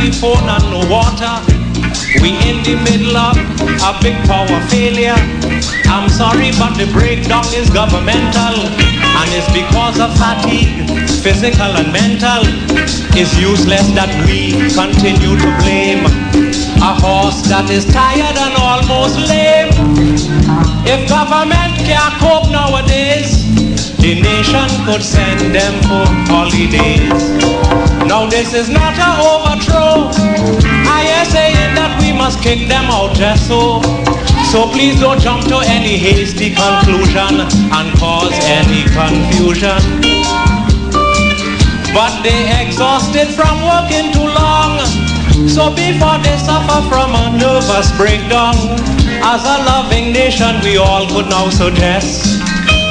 telephone and no water. We in the middle of a big power failure. I'm sorry, but the breakdown is governmental, and it's because of fatigue, physical and mental. It's useless that we continue to blame a horse that is tired and almost lame. If government can't cope nowadays, the nation could send them for holidays. Now this is not an overthrow. I am saying that we must kick them out just so. So please don't jump to any hasty conclusion and cause any confusion. But they exhausted from working too long, so before they suffer from a nervous breakdown, as a loving nation we all could now suggest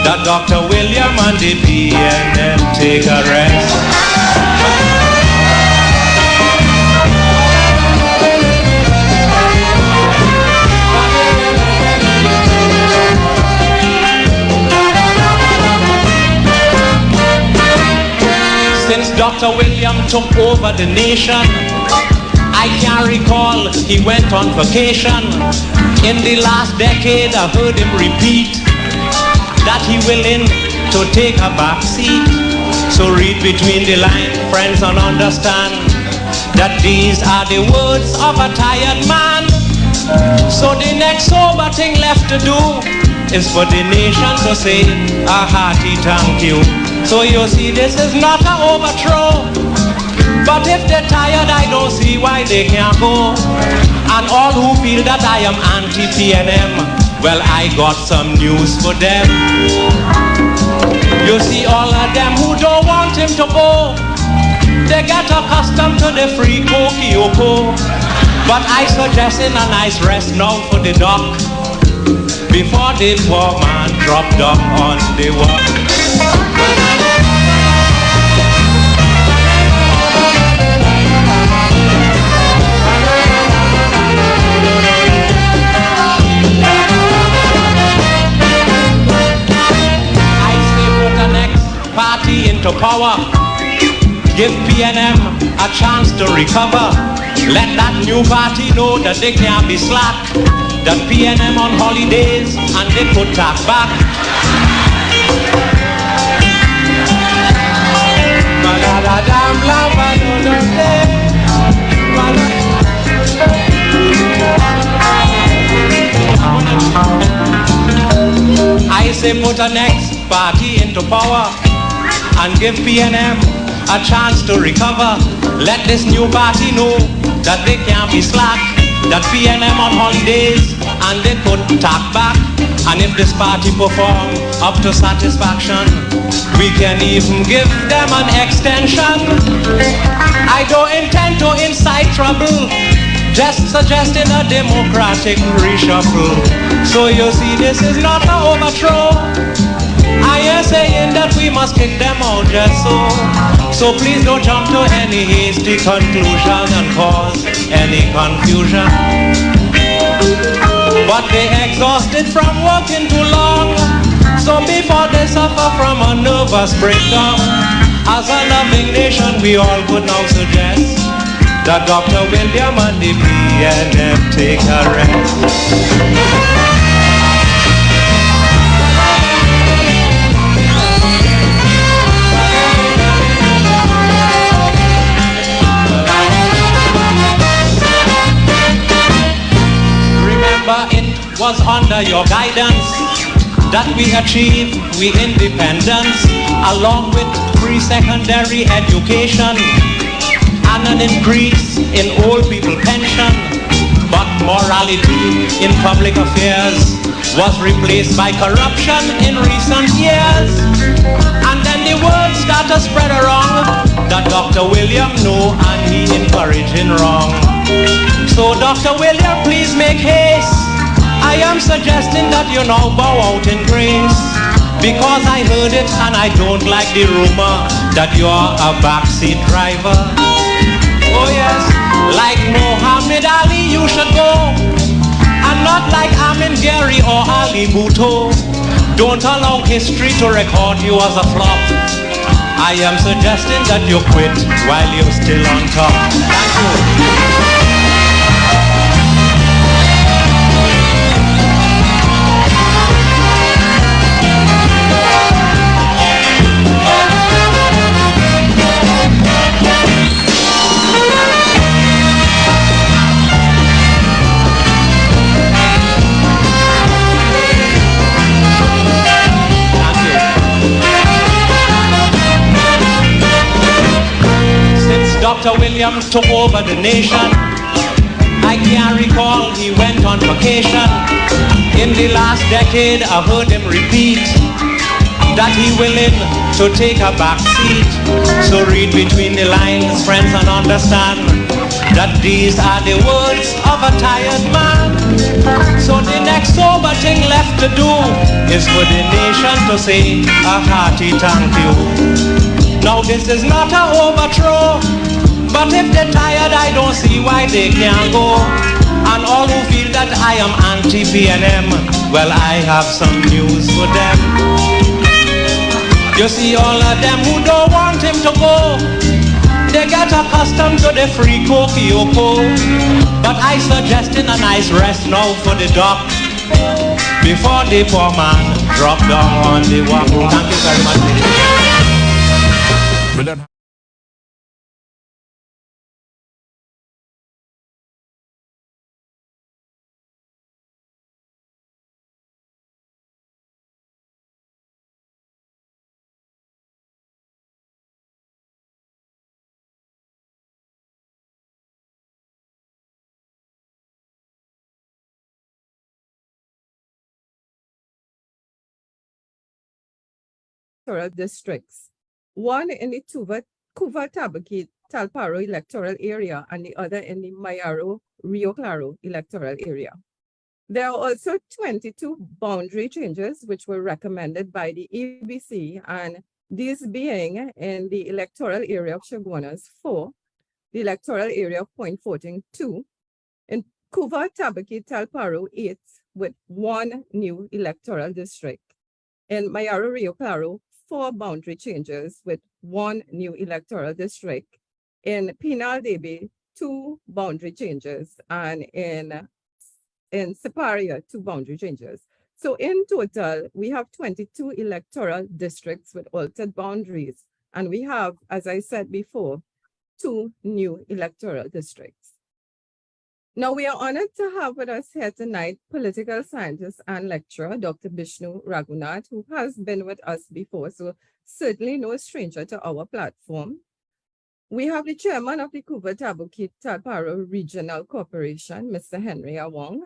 that Dr. William and the PNM take a rest. Since Dr. William took over the nation, I can't recall he went on vacation. In the last decade I heard him repeat that he willing to take a back seat. So read between the lines, friends, and understand that these are the words of a tired man. So the next sober thing left to do is for the nation to say a hearty thank you. So you see, this is not an overthrow, but if they're tired, I don't see why they can't go. And all who feel that I am anti-PNM, well, I got some news for them. You see, all of them who don't want him to go, they get accustomed to the free Kyoko. But I suggesting a nice rest now for the doc, before the poor man drop down on the walk. Party into power, give PNM a chance to recover. Let that new party know that they can't be slack, that PNM on holidays and they put tax back. I say put a next party into power and give PNM a chance to recover. Let this new party know that they can't be slack, that PNM on holidays and they put tax back. And if this party perform up to satisfaction, we can even give them an extension. I don't intend to incite trouble, just suggesting a democratic reshuffle. So you see, this is not an overthrow. I am saying that we must kick them out just so. So please don't jump to any hasty conclusion and cause any confusion. But they exhausted from working too long, so before they suffer from a nervous breakdown, as a loving nation we all could now suggest that Dr. William and the PNM take a rest. It was under your guidance that we achieved independence, along with free secondary education and an increase in old people pension. But morality in public affairs was replaced by corruption in recent years. And then the word started to spread around that Dr. William know and he encouraging wrong. So Dr. William, please make haste. I am suggesting that you now bow out in grace, because I heard it and I don't like the rumor that you're a backseat driver. Oh yes, like Muhammad Ali you should go, and not like Amin Gary or Ali Bhutto. Don't allow history to record you as a flop. I am suggesting that you quit while you're still on top. Thank you. Dr. Williams took over the nation. I can't recall he went on vacation. In the last decade, I heard him repeat that he willing to take a back seat. So read between the lines, friends, and understand that these are the words of a tired man. So the next sober thing left to do is for the nation to say a hearty thank you. Now this is not an overthrow, but if they're tired, I don't see why they can't go. And all who feel that I am anti-PNM, well, I have some news for them. You see, all of them who don't want him to go, they get accustomed to the free Coke. But I suggesting a nice rest now for the doc, before the poor man drop down on the walk. Thank you very much. Electoral districts, one in the 𝚂𝚎𝚒𝚒𝚒𝚗𝚒 electoral area and the other in the Mayaro-Rio Claro electoral area. There are also 22 boundary changes which were recommended by the EBC, and these being in the electoral area of Chaguanas 4, the electoral area of Point Fortin 2, in 𝚂𝚎𝚒𝚒𝚒𝚒 8 with 1 new electoral district. In Mayaro-Rio Claro, 4 boundary changes with 1 new electoral district. In Pinal-Debe, 2 boundary changes, and in Siparia, 2 boundary changes. So in total, we have 22 electoral districts with altered boundaries. And we have, as I said before, 2 new electoral districts. Now, we are honored to have with us here tonight political scientist and lecturer, Dr. Bishnu Raghunath, who has been with us before, so certainly no stranger to our platform. We have the chairman of the 𝚂𝚎𝚒𝚒𝚒𝚒 Regional Corporation, Mr. Henry Awong.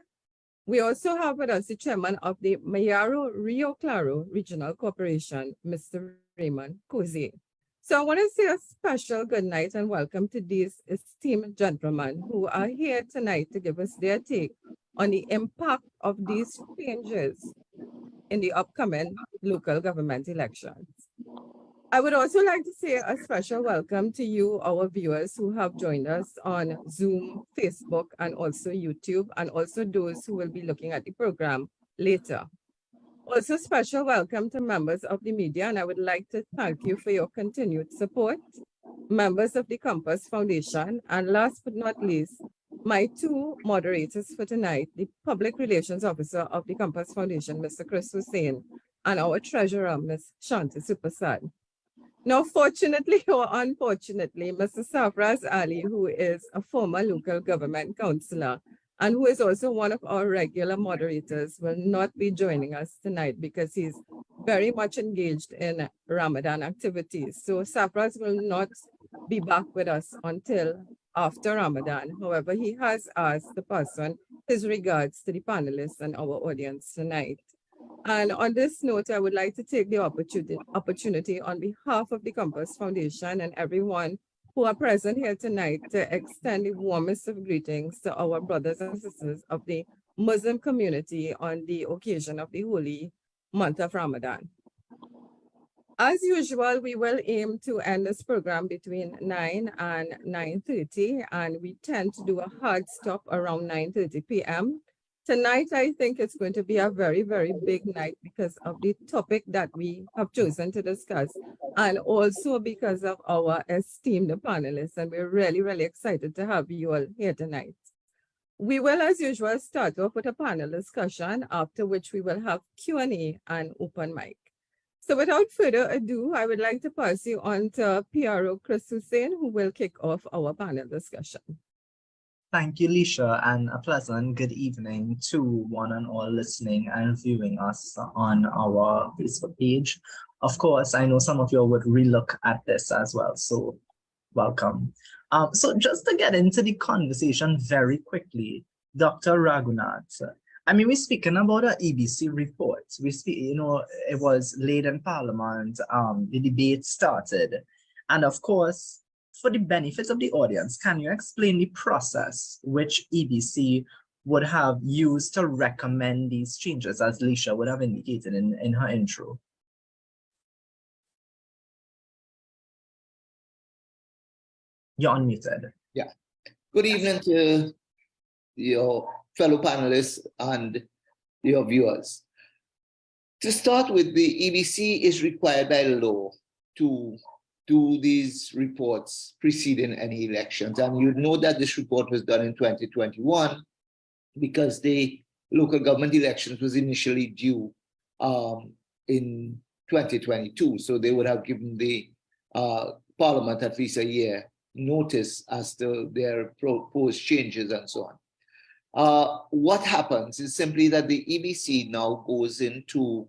We also have with us the chairman of the Mayaro-Rio Claro Regional Corporation, Mr. Raymond Kozee. So I want to say a special good night and welcome to these esteemed gentlemen who are here tonight to give us their take on the impact of these changes in the upcoming local government elections. I would also like to say a special welcome to you, our viewers who have joined us on Zoom, Facebook, and also YouTube, and also those who will be looking at the program later. Also, special welcome to members of the media, and I would like to thank you for your continued support, members of the Compass Foundation, and last but not least, my 2 moderators for tonight, the Public Relations Officer of the Compass Foundation, Mr. Chris Hussain, and our Treasurer, Ms. Shanti Supersad. Now, fortunately or unfortunately, Mr. Sarfraz Ali, who is a former local government councillor and who is also one of our regular moderators, will not be joining us tonight because he's very much engaged in Ramadan activities. So Sarfraz will not be back with us until after Ramadan. However, he has asked to pass on his regards to the panelists and our audience tonight. And on this note, I would like to take the opportunity on behalf of the Compass Foundation and everyone who are present here tonight to extend the warmest of greetings to our brothers and sisters of the Muslim community on the occasion of the holy month of Ramadan. As usual, we will aim to end this program between 9 and 9:30, and we tend to do a hard stop around 9:30 p.m. Tonight, I think it's going to be a very, very big night because of the topic that we have chosen to discuss, and also because of our esteemed panelists. And we're really, really excited to have you all here tonight. We will, as usual, start off with a panel discussion, after which we will have Q&A and open mic. So without further ado, I would like to pass you on to PRO Chris Hussain, who will kick off our panel discussion. Thank you, Lisha, and a pleasant good evening to one and all listening and viewing us on our Facebook page. Of course, I know some of you would relook at this as well, so welcome. So just to get into the conversation very quickly, Dr. Raghunath, I mean, we're speaking about an EBC report. We speak, you know, it was late in Parliament, the debate started, and of course, for the benefits of the audience, can you explain the process which EBC would have used to recommend these changes, as Lisha would have indicated in her intro? You're unmuted. Yeah. Good evening to your fellow panelists and your viewers. To start with, the EBC is required by law to do these reports preceding any elections. And you know that this report was done in 2021 because the local government elections was initially due in 2022. So they would have given the Parliament at least a year notice as to their proposed changes and so on. What happens is simply that the EBC now goes into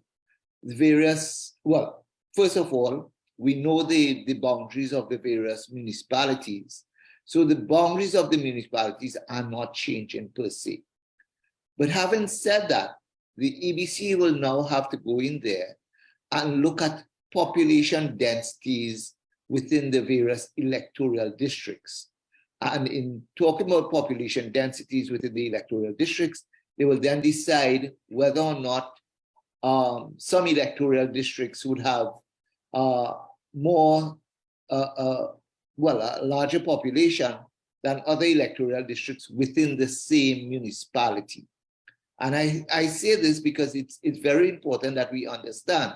various, well, first of all, we know the boundaries of the various municipalities. So the boundaries of the municipalities are not changing per se. But having said that, the EBC will now have to go in there and look at population densities within the various electoral districts. And in talking about population densities within the electoral districts, they will then decide whether or not some electoral districts would have more, a larger population than other electoral districts within the same municipality. And I say this because it's very important that we understand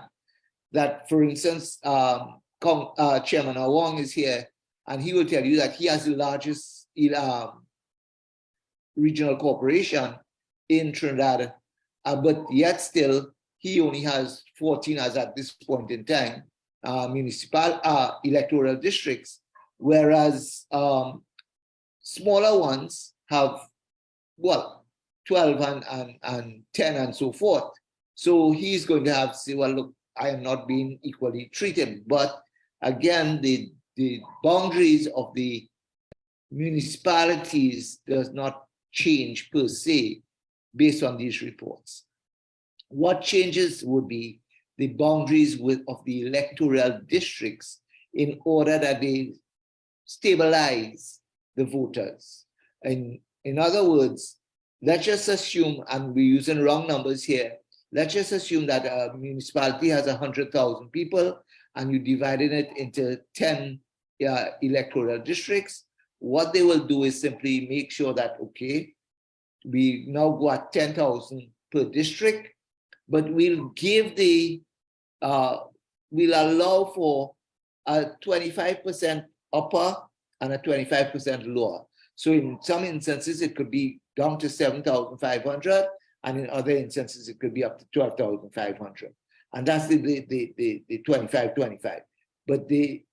that, for instance, Chairman Awong is here, and he will tell you that he has the largest regional corporation in Trinidad, but yet still he only has 14, as at this point in time, municipal electoral districts, whereas smaller ones have, well, 12 and 10 and so forth. So he's going to have to say, well, look, I am not being equally treated. But again, the boundaries of the municipalities does not change per se based on these reports. What changes would be the boundaries of the electoral districts in order that they stabilize the voters. And in other words, let's just assume, and we're using wrong numbers here, let's just assume that a municipality has 100,000 people and you divided it into 10 electoral districts. What they will do is simply make sure that, okay, we now go at 10,000 per district, but we'll give the we'll allow for a 25% upper and a 25% lower. So in some instances, it could be down to 7,500, and in other instances, it could be up to 12,500. And that's the 25-25. But the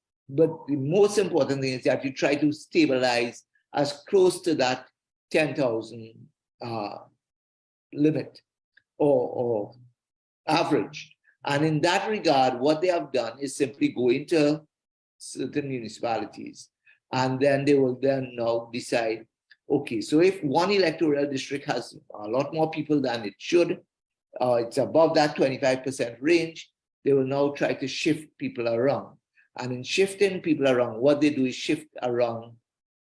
most important thing is that you try to stabilize as close to that 10,000 limit or average. And in that regard, what they have done is simply go into certain municipalities, and then they will then now decide, okay, so if one electoral district has a lot more people than it should, it's above that 25% range, they will now try to shift people around. And in shifting people around, what they do is shift around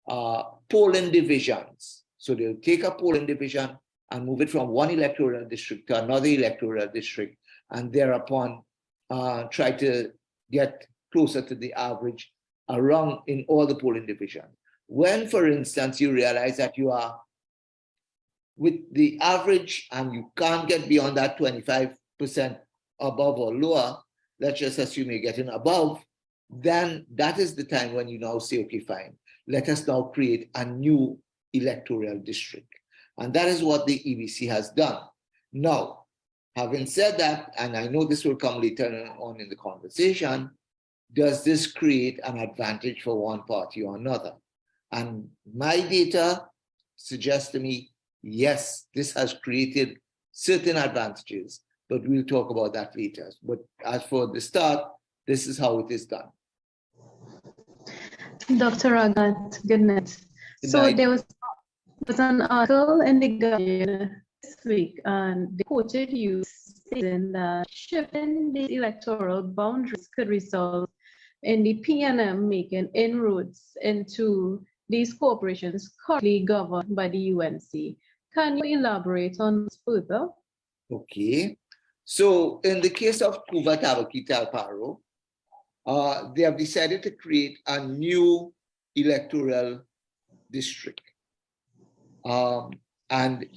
polling divisions. So they'll take a polling division and move it from one electoral district to another electoral district, and thereupon try to get closer to the average around in all the polling divisions. When, for instance, you realize that you are with the average, and you can't get beyond that 25% above or lower, let's just assume you're getting above, then that is the time when you now say, okay, fine, let us now create a new electoral district. And that is what the EBC has done. Now, having said that, and I know this will come later on in the conversation, does this create an advantage for one party or another? And my data suggests to me, yes, this has created certain advantages, but we'll talk about that later. But as for the start, this is how it is done. Dr. Ragat, good night. So there was an article in the Guardian this week, and they quoted you saying that shifting the electoral boundaries could result in the PNM making inroads into these corporations currently governed by the UNC. Can you elaborate on this further? Okay. So in the case of 𝚂𝚎𝚒𝚒𝚘𝚗𝚒, they have decided to create a new electoral district. And I'm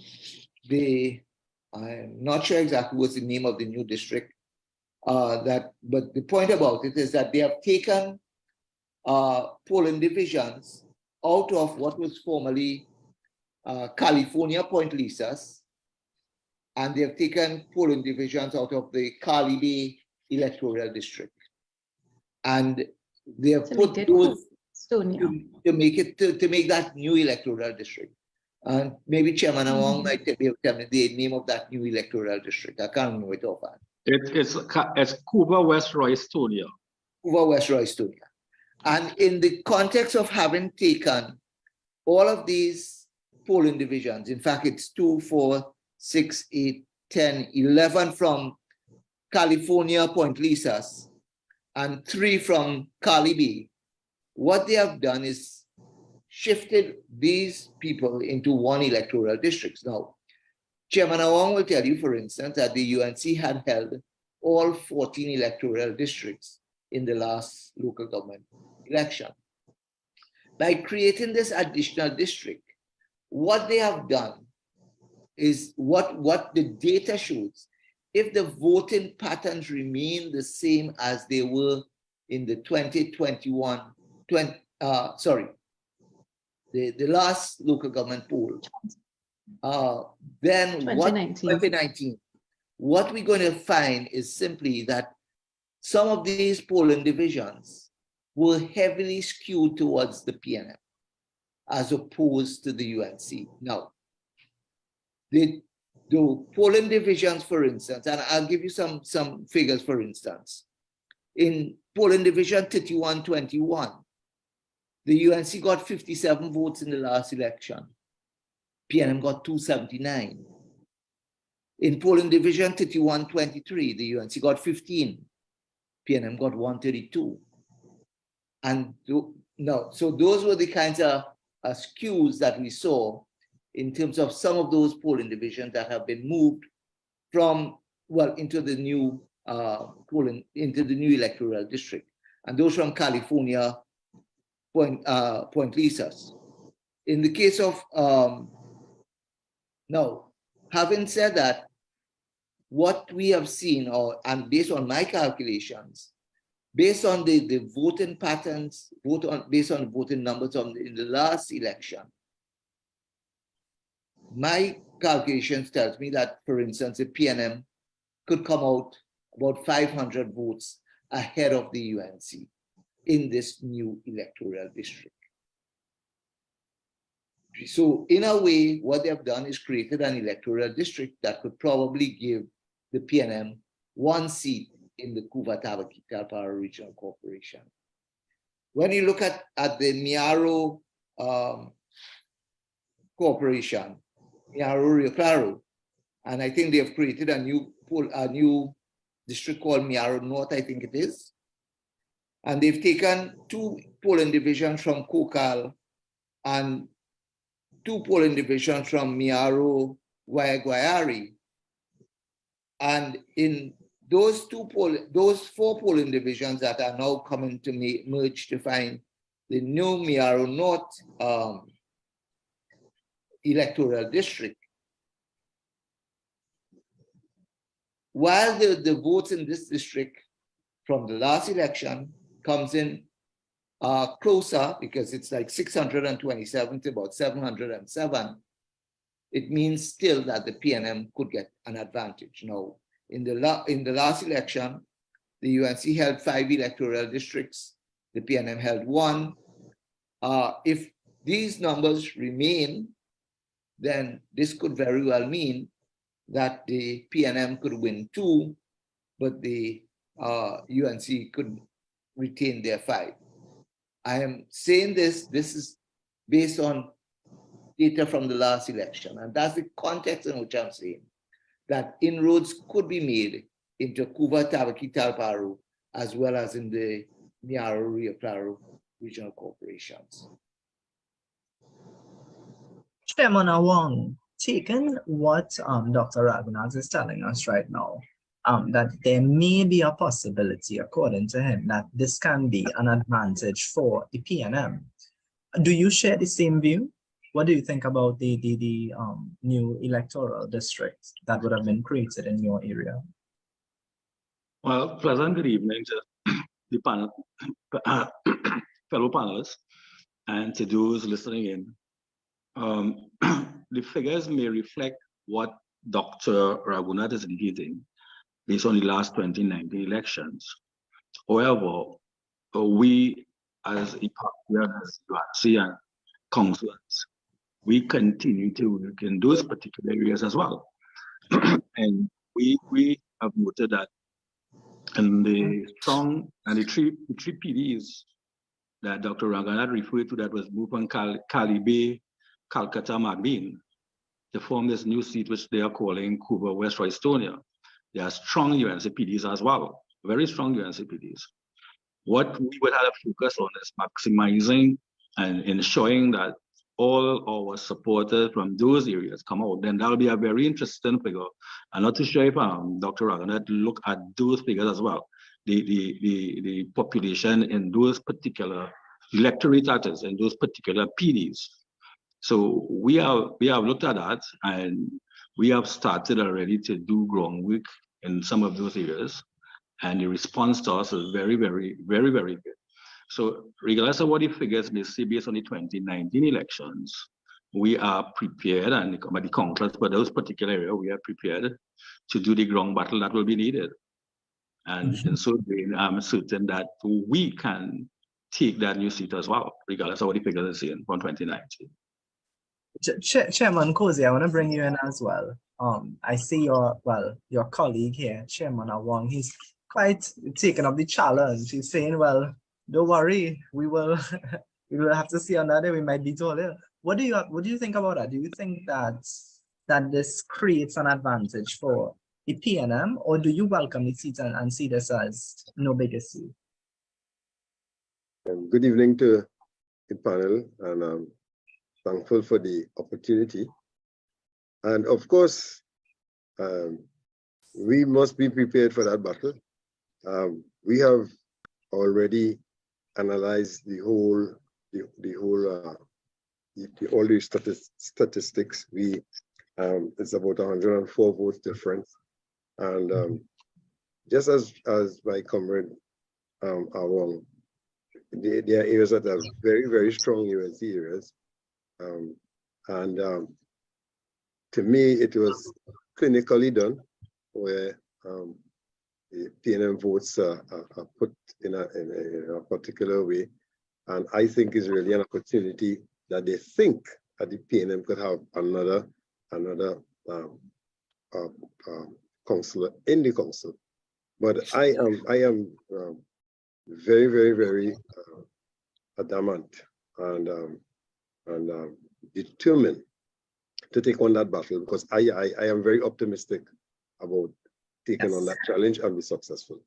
not sure exactly what's the name of the new district, but the point about it is that they have taken polling divisions out of what was formerly California Point Lisas, and they have taken polling divisions out of the 𝗂𝗣𝗣𝗢 electoral district. And they have put those to make that new electoral district. And maybe Chairman Awang might tell me the name of that new electoral district. I can't remember it offhand. It's 𝚂𝚢 West Roystonia. 𝚂𝚢 West Roystonia. And in the context of having taken all of these polling divisions, in fact, it's 2, 4, 6, 8, 10, 11 from California Point Lisas and 3 from 𝗂𝗣𝗣𝗢, what they have done is shifted these people into one electoral district. Now, Chairman Awang will tell you, for instance, that the UNC had held all 14 electoral districts in the last local government election. By creating this additional district, what they have done is what the data shows. If the voting patterns remain the same as they were in the 2021, the last local government poll, then 2019, what we're going to find is simply that some of these polling divisions were heavily skewed towards the PNM as opposed to the UNC. Now, the polling divisions, for instance, and I'll give you some figures, for instance. In polling division 3121, the UNC got 57 votes in the last election. PNM got 279. In polling division 3123, the UNC got 15. PNM got 132. And so those were the kinds of skews that we saw in terms of some of those polling divisions that have been moved from, well, into the new electoral district. And those from California Point Lisas. In the case of, now, having said that, what we have seen, and based on my calculations, based on the voting patterns, based on the voting numbers in the last election, my calculations tells me that, for instance, the PNM could come out about 500 votes ahead of the UNC in this new electoral district. So in a way, what they have done is created an electoral district that could probably give the PNM 1 seat in the 𝚂𝚎𝚒𝚒𝚗𝚒𝚗𝚒 Regional Corporation. When you look at the 𝚂𝚎 Corporation, 𝚂𝚎 Rio Claro, and I think they have created a new district called 𝚂𝚎 North, I think it is. And they've taken 2 polling divisions from Cocal and 2 polling divisions from 𝚂𝚎Guayguayari. And in those 4 polling divisions that are now coming to merge to find the new 𝚂𝚎 North electoral district, while the votes in this district from the last election comes in closer, because it's like 627 to about 707, it means still that the PNM could get an advantage. Now, in the last election, the UNC held 5 electoral districts, the PNM held 1. If these numbers remain, then this could very well mean that the PNM could win 2, but the UNC could retain their 5. I am saying this is based on data from the last election, and that's the context in which I'm saying that inroads could be made into 𝚂𝚎𝚒𝚕 as well as in the 𝚂𝚎𝚒𝚕 𝙲𝚘𝚗𝚗 regional corporations. Chairman Awang, taking what Dr. Raghunath is telling us right now, that there may be a possibility, according to him, that this can be an advantage for the PNM. Do you share the same view? What do you think about the new electoral district that would have been created in your area? Well, pleasant good evening to the panel, fellow panelists, and to those listening in. The figures may reflect what Dr. Raghunath is indicating based on the last 2019 elections. However, we as a party, as UNC and councillors, we continue to work in those particular areas as well. And we have noted that in the strong and the three PDs that Dr. Raghunath referred to, that was moved on 𝚂𝚎𝚒𝚕 𝚲𝚗𝚒𝚒 to form this new seat which they are calling 𝚂𝚎𝚒 West Roystonia. They are strong UNC PDs as well, very strong UNC PDs. What we would have to focus on is maximizing and ensuring that all our supporters from those areas come out. Then that will be a very interesting figure. I'm not too sure if Dr. Raghunath look at those figures as well. The population in those particular electorate, that is, in those particular PDs. So we have looked at that, and we have started already to do groundwork in some of those areas, and the response to us is very, very, very, very good. So regardless of what the figures may say based on the 2019 elections, we are prepared, and the councillors for those particular areas, we are prepared to do the ground battle that will be needed. And in so doing, I'm certain that we can take that new seat as well, regardless of what the figures are saying from 2019. Chairman �y'𝚎𝚒, I want to bring you in as well. I see your colleague here, Chairman Awang, he's quite taken up the challenge. He's saying, well, don't worry, we will have to see on that day, we might be told. What do you think about that? Do you think that this creates an advantage for the PNM, or do you welcome the seat and see this as no big issue? Good evening to the panel, and I'm thankful for the opportunity. And of course, we must be prepared for that battle. We have already analyzed all the statistics. It's about 104 votes difference, and just as my comrade Awang, there are areas that are very, very strong UNC areas, and to me it was clinically done, where the PNM votes are put in a particular way, and I think is really an opportunity that they think that the PNM could have another councillor in the council. But I am very, very, very adamant and determined to take on that battle, because I am very optimistic about taking on that challenge and be successful.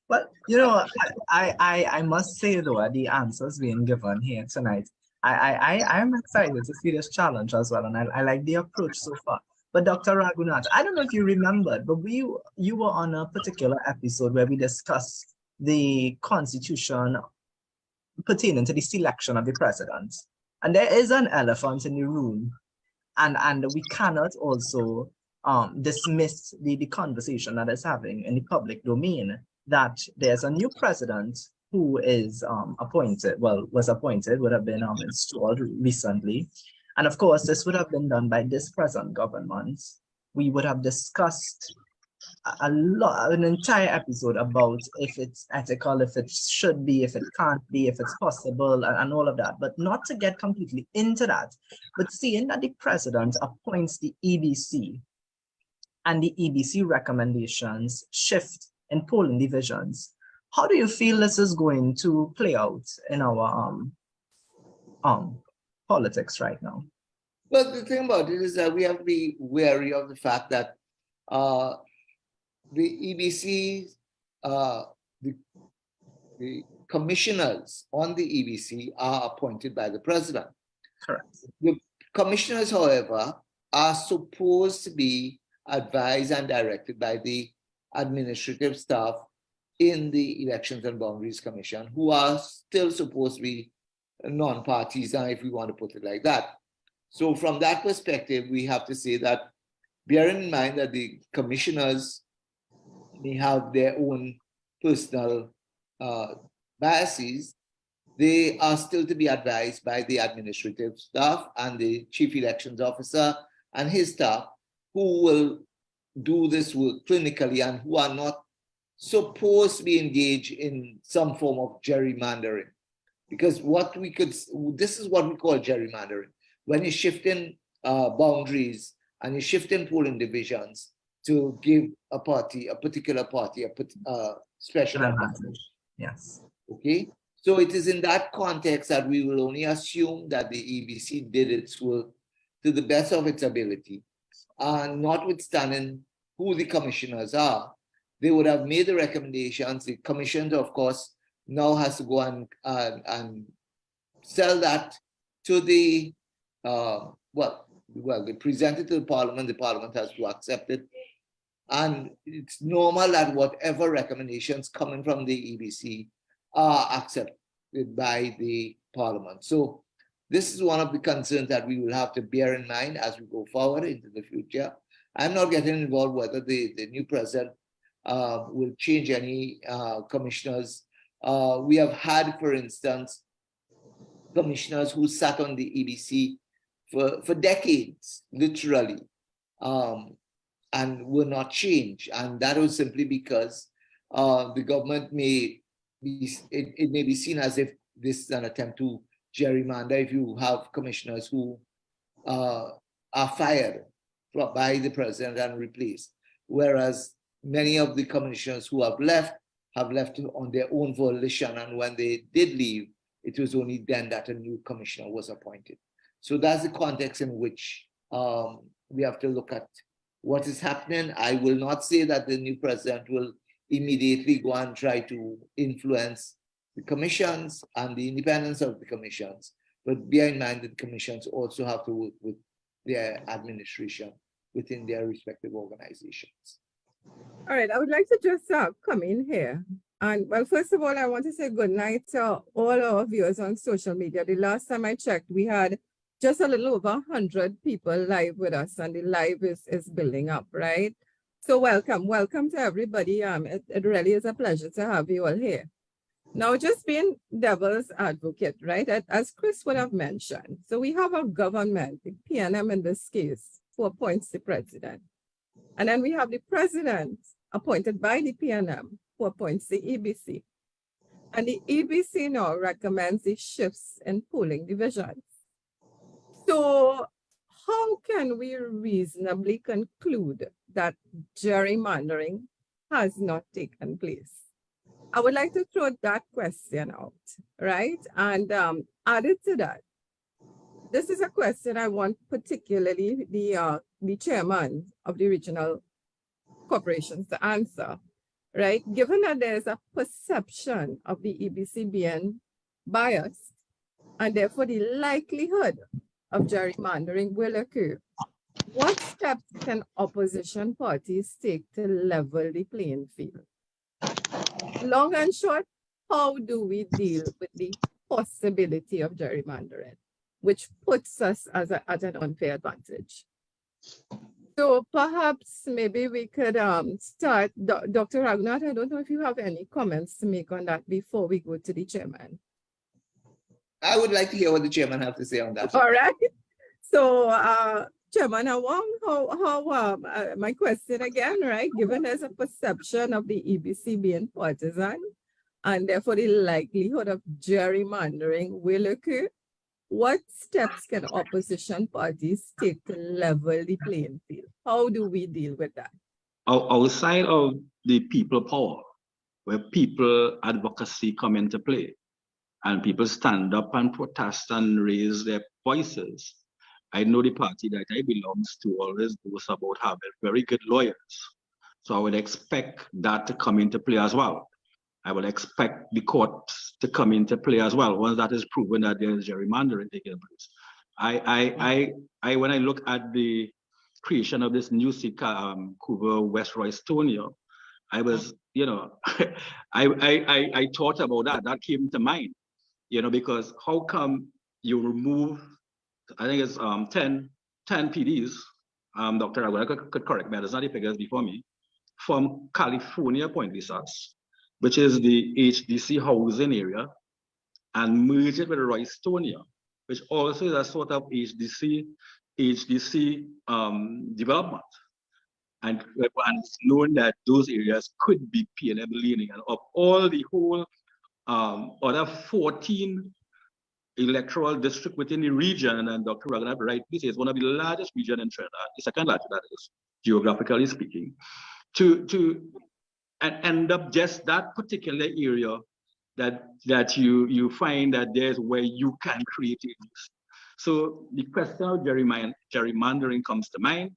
Well, you know, I must say though, the answers being given here tonight, I'm excited to see this challenge as well, and I like the approach so far. But Dr. Raghunath, I don't know if you remembered, but you were on a particular episode where we discussed the constitution pertaining to the selection of the president. And there is an elephant in the room, and we cannot also dismiss the conversation that is having in the public domain, that there's a new president who is was appointed, would have been installed recently. And of course, this would have been done by this present government. We would have discussed an entire episode about if it's ethical, if it should be, if it can't be, if it's possible, and all of that. But not to get completely into that, but seeing that the president appoints the EBC and the EBC recommendations shift in polling divisions, how do you feel this is going to play out in our politics right now? Well, the thing about it is that we have to be wary of the fact that the EBC, the commissioners on the EBC are appointed by the president. Correct. The commissioners, however, are supposed to be advised and directed by the administrative staff in the Elections and Boundaries Commission, who are still supposed to be non-partisan, if we want to put it like that. So from that perspective, we have to say that, bearing in mind that the commissioners may have their own personal biases, they are still to be advised by the administrative staff and the chief elections officer and his staff, who will do this work clinically and who are not supposed to be engaged in some form of gerrymandering. Because this is what we call gerrymandering. When you're shifting boundaries and you're shifting polling divisions to give a particular party, a special advantage. Yes. Okay. So it is in that context that we will only assume that the EBC did its work to the best of its ability, and notwithstanding who the commissioners are, they would have made the recommendations. The commission, of course, now has to go and sell that to the they present it to the parliament has to accept it. And it's normal that whatever recommendations coming from the EBC are accepted by the parliament. So this is one of the concerns that we will have to bear in mind as we go forward into the future. I'm not getting involved whether the new president will change any commissioners. We have had, for instance, commissioners who sat on the EBC for decades, literally, and were not changed. And that was simply because the government may be seen as if this is an attempt to gerrymander if you have commissioners who are fired by the president and replaced, whereas many of the commissioners who have left on their own volition, and when they did leave, it was only then that a new commissioner was appointed. So that's the context in which we have to look at what is happening. I will not say that the new president will immediately go and try to influence the commissions and the independence of the commissions, but bear in mind that commissions also have to work with their administration within their respective organizations. All right, I would like to just come in here. And well, first of all, I want to say good night to all our viewers on social media. The last time I checked, we had just a little over 100 people live with us, and the live is building up, right? So welcome to everybody. It really is a pleasure to have you all here. Now, just being devil's advocate, right? As Chris would have mentioned, so we have a government, the PNM in this case, who appoints the president. And then we have the president appointed by the PNM who appoints the EBC. And the EBC now recommends the shifts in polling divisions. So how can we reasonably conclude that gerrymandering has not taken place? I would like to throw that question out, right? And added to that, this is a question I want particularly the chairman of the regional corporations to answer, right? Given that there's a perception of the EBC being biased, and therefore the likelihood of gerrymandering will occur, what steps can opposition parties take to level the playing field? Long and short, how do we deal with the possibility of gerrymandering, which puts us at an unfair advantage? So perhaps maybe we could start. Dr. Raghunath, I don't know if you have any comments to make on that before we go to the chairman. I would like to hear what the chairman have to say on that. All right. So, Chairman Awong, my question again, right? Given there's a perception of the EBC being partisan, and therefore the likelihood of gerrymandering will occur, what steps can opposition parties take to level the playing field? How do we deal with that? Outside of the people power, where people advocacy come into play, and people stand up and protest and raise their voices, I know the party that I belong to always boasts about having very good lawyers. So I would expect that to come into play as well. I would expect the courts to come into play as well once that is proven that there is gerrymandering taking place. When I look at the creation of this new seat, Cougar West Royston, I was, you know, I thought about that. That came to mind, you know, because how come you remove, I think it's 10 PDs, Dr. Agua could correct me, there's not the figures before me, from California Point Resource, which is the HDC housing area, and merge it with Roystonia, which also is a sort of HDC development. And it's known that those areas could be PNM leaning, and of all the whole other 14 electoral district within the region, and Dr. Raghunath rightly says one of the largest region in Trinidad, the second largest, that is, geographically speaking, and end up just that particular area that you find that there's where you can create areas. So the question of gerrymandering comes to mind.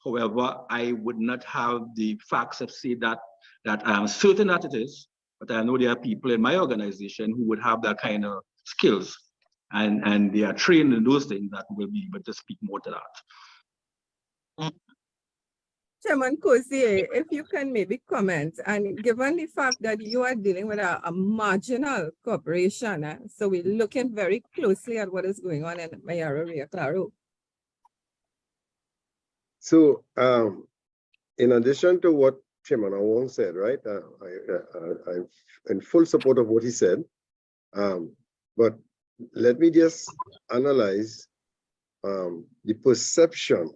However, I would not have the facts of say that I am certain that it is, but I know there are people in my organization who would have that kind of skills, and they are trained in those things that will be able to speak more to that. Chairman �y'Kosey, if you can maybe comment, and given the fact that you are dealing with a marginal corporation, so we're looking very closely at what is going on in Mayaro Rio Claro. So, in addition to what Chairman Awong said, right, I'm in full support of what he said, but let me just analyze the perception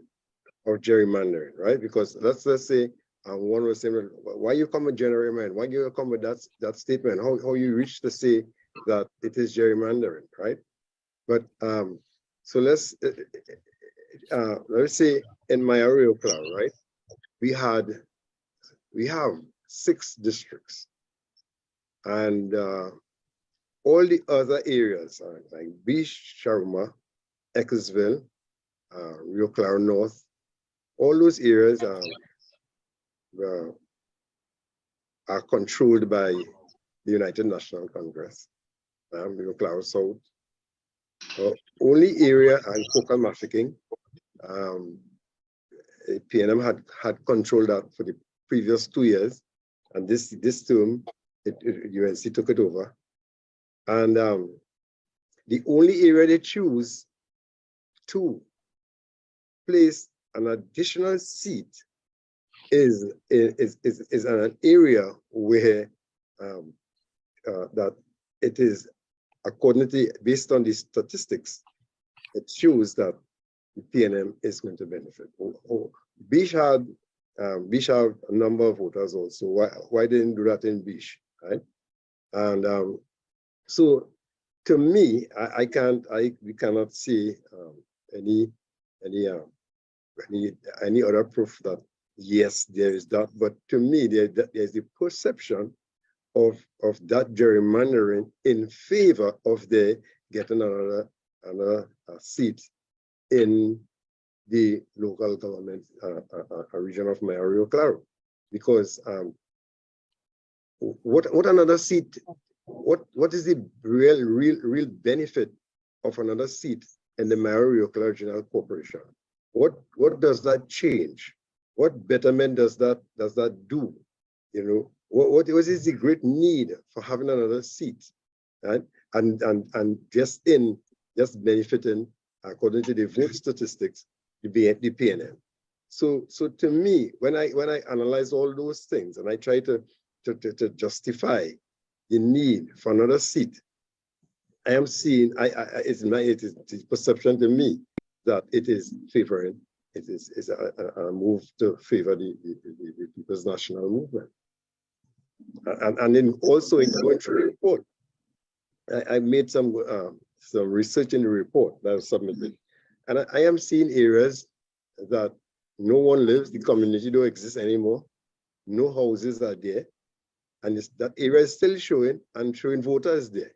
of gerrymandering, right? Because let's say one was saying, why you come with gerrymandering? Why you come with that statement? How you reach to say that it is gerrymandering, right? But so let's say in Mayaro Rio Claro, right? We have 6 districts, and all the other areas like Beach, Sharma, Ecclesville, Rio Claro North, all those areas are controlled by the United National Congress. Rio Claro South, only area and coca trafficking. PNM had controlled that for the previous 2 years, and this term, UNC took it over. And the only area they choose to place an additional seat is an area where that it is, according to, based on the statistics, it shows that the PNM is going to benefit. Beach had a number of voters also. Why didn't do that in Beach, right? And so, to me, we cannot see any other proof that yes, there is that. But to me, there's the perception of that gerrymandering in favor of the getting another seat in the local government region of Mayaro Rio Claro, because what another seat? What is the real benefit of another seat in the Mayaro Rio Claro Regional Corporation? What does that change? What betterment does that do? You know, what is the great need for having another seat, right? And just benefiting, according to the vote statistics, the PNM. So to me, when I analyze all those things and I try to justify the need for another seat, I am seeing it is perception to me that it is favoring. It is a move to favor the People's National Movement. And then also in going through the report, I made some research in the report that was submitted. And I am seeing areas that no one lives, the community don't exist anymore, no houses are there, and that area is still showing voters there.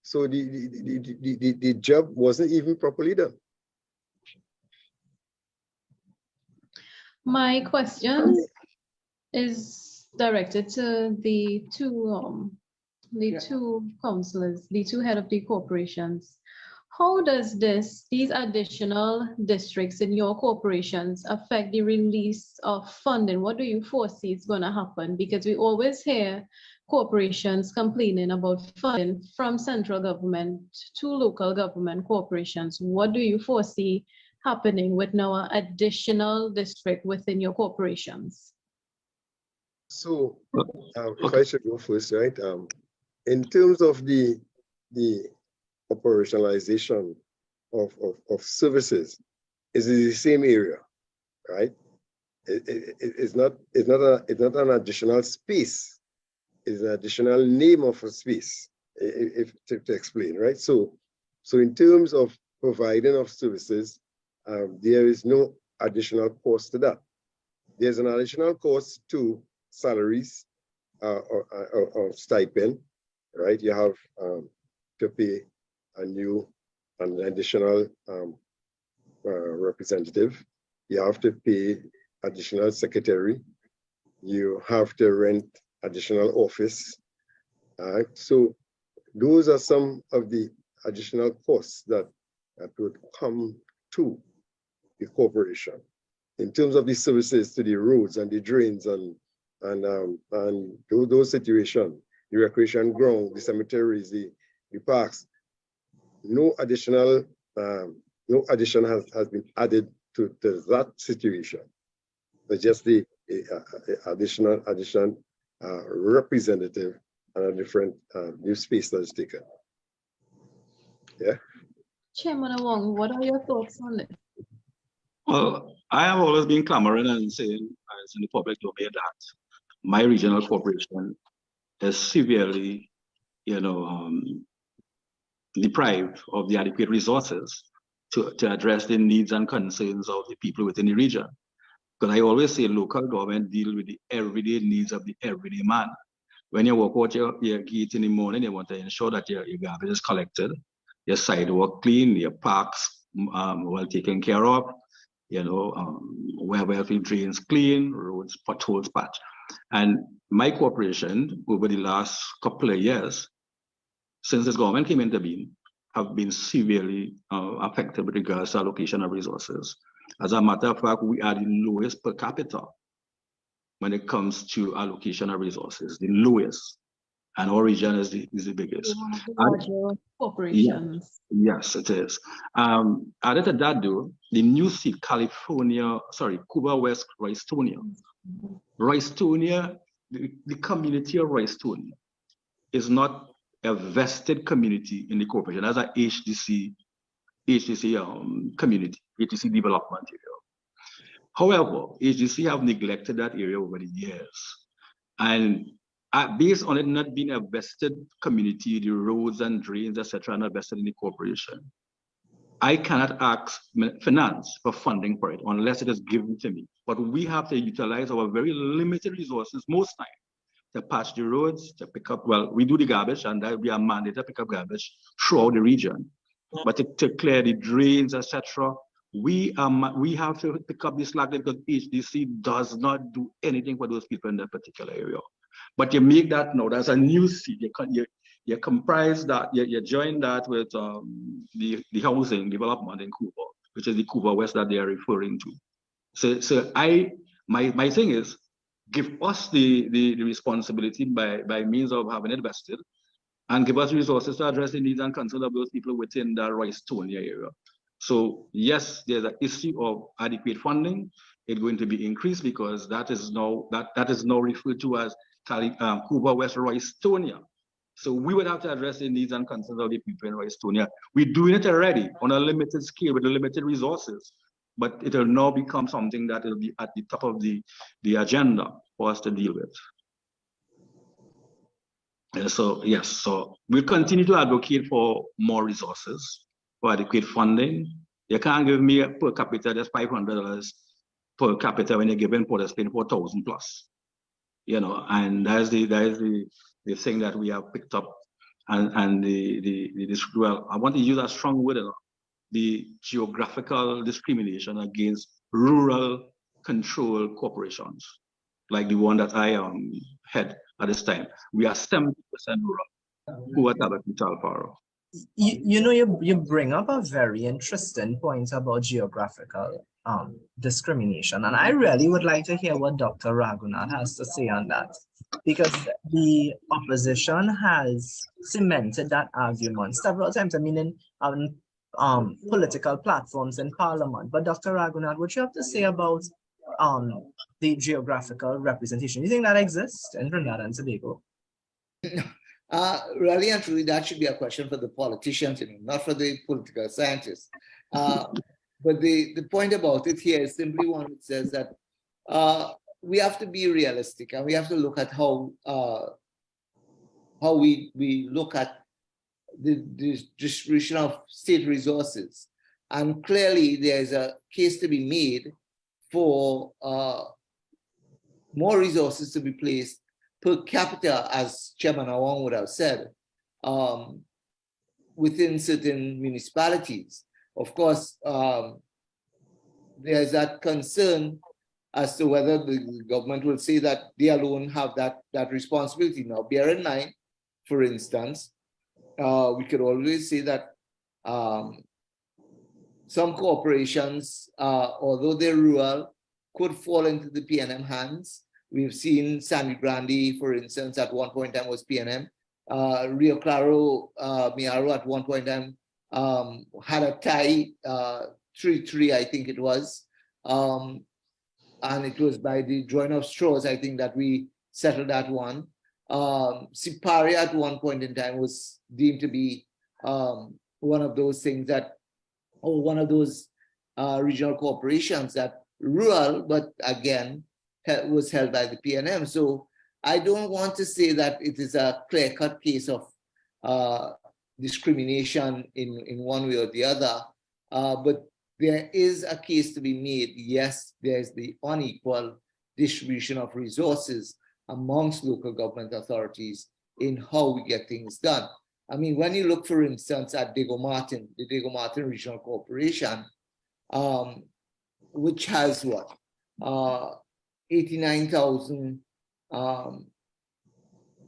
So the job wasn't even properly done. My question is directed to the two councillors, the two head of the corporations. How does these additional districts in your corporations affect the release of funding? What do you foresee is going to happen? Because we always hear corporations complaining about funding from central government to local government corporations. What do you foresee happening with now additional district within your corporations? So if I should go first, right? In terms of the operationalization of services, is the same area, right? It's not an additional space. It's an additional name of a space, to explain, right? So in terms of providing of services, there is no additional cost to that. There's an additional cost to salaries or stipend, right? You have to pay an additional representative. You have to pay additional secretary. You have to rent additional office. So those are some of the additional costs that would come to the corporation in terms of the services to the roads and the drains and those situations, the recreation ground, the cemeteries, the parks. No addition has been added to that situation, but just the additional representative and a different new space that is taken. Yeah. Chairman Awong, what are your thoughts on this? Well, I have always been clamoring and saying, as in the public domain, that my regional corporation is severely, deprived of the adequate resources to address the needs and concerns of the people within the region. Because I always say local government deal with the everyday needs of the everyday man. When you walk out your gate in the morning, you want to ensure that your garbage is collected, your sidewalk clean, your parks well taken care of, where drains clean, roads, potholes patch. And my corporation, over the last couple of years, since this government came into being, have been severely affected with regards to allocation of resources. As a matter of fact, we are the lowest per capita when it comes to allocation of resources, the lowest. And our region is the biggest. Larger corporations. Yes, it is. Added to that, though, the new seat, Cuba West, Roystonia, the community of Roystonia is not a vested community in the corporation as a HDC community, HDC development area. However, HDC have neglected that area over the years. And based on it not being a vested community, the roads and drains, etc., are not vested in the corporation, I cannot ask finance for funding for it unless it is given to me. But we have to utilize our very limited resources most times to patch the roads, to pick up, well, we do the garbage, and that we are mandated to pick up garbage throughout the region. But to clear the drains, etc., we have to pick up the slack because HDC does not do anything for those people in that particular area. But you make that now, that's a new seat. You comprise that, you join that with the housing development in Cuba, which is the Cuba West that they are referring to. So my thing is, give us the responsibility by means of having it vested, and give us resources to address the needs and concerns of those people within the Roystonia area. So yes, there's an issue of adequate funding. It's going to be increased because that is now referred to as Cuba, West Roystonia. So we would have to address the needs and concerns of the people in Roystonia. We're doing it already on a limited scale with limited resources, but it will now become something that will be at the top of the agenda for us to deal with. And so yes, so we'll continue to advocate for more resources, for adequate funding. You can't give me a per capita just $500 per capita when you're giving Port Spain 4,000 plus. You know, and that is the thing that we have picked up, and well, I want to use a strong word, the geographical discrimination against rural control corporations, like the one that I head at this time. We are 70% rural. 𝚂𝚎𝚊𝚕 𝙲𝚘𝚗𝚟𝚎 You bring up a very interesting point about geographical discrimination, and I really would like to hear what Dr. Raghunath has to say on that, because the opposition has cemented that argument several times. I mean, in political platforms in Parliament. But Dr. Raghunath, what you have to say about the geographical representation? You think that exists in Trinidad and Tobago? Really and truly, that should be a question for the politicians, not for the political scientists. But the point about it here is simply one that says that we have to be realistic, and we have to look at how we look at the distribution of state resources. And clearly there's a case to be made for more resources to be placed per capita, as Chairman Awang would have said, within certain municipalities. Of course, there's that concern as to whether the government will say that they alone have that responsibility. Now, bear in mind, for instance, we could always say that some corporations, although they're rural, could fall into the PNM hands. We've seen Sangre Grande, for instance, at one point in time was PNM. Rio Claro, Miaro at one point in time had a tie, 3-3, I think it was. And it was by the drawing of straws, I think, that we settled that one. Siparia at one point in time was deemed to be one of those things that, or one of those regional corporations that rural, but again, was held by the PNM. So I don't want to say that it is a clear-cut case of discrimination in one way or the other, but there is a case to be made. Yes, there's the unequal distribution of resources amongst local government authorities in how we get things done. I mean, when you look, for instance, at 𝚤𝚤 Martin, the 𝚤𝚤 Martin Regional Corporation, which has what? 89,000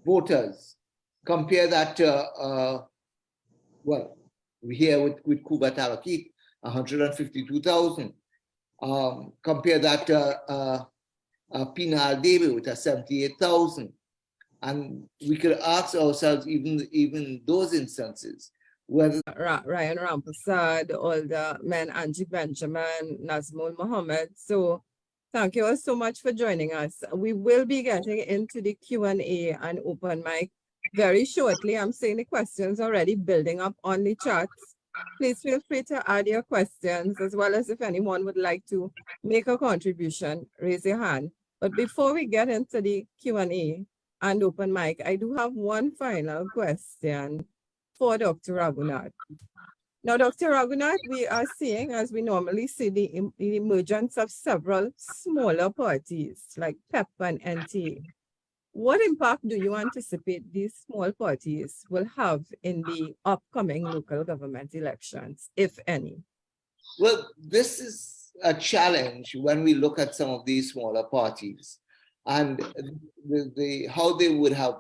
voters. Compare that to, well, we here with Cuba Talakit, 152,000. Compare that to Penal Debe with 78,000. And we could ask ourselves, even those instances, whether Ryan Rampersad, all the men, Angie Benjamin, Nazmul Mohammed. So thank you all so much for joining us. We will be getting into the Q&A and open mic very shortly. I'm seeing the questions already building up on the chats. Please feel free to add your questions, as well as if anyone would like to make a contribution, raise your hand. But before we get into the Q&A and open mic, I do have one final question for Dr. Raghunath. Now, Dr. Raghunath, we are seeing, as we normally see, the emergence of several smaller parties like PEP and NTA. What impact do you anticipate these small parties will have in the upcoming local government elections, if any? Well, this is a challenge when we look at some of these smaller parties and how they would have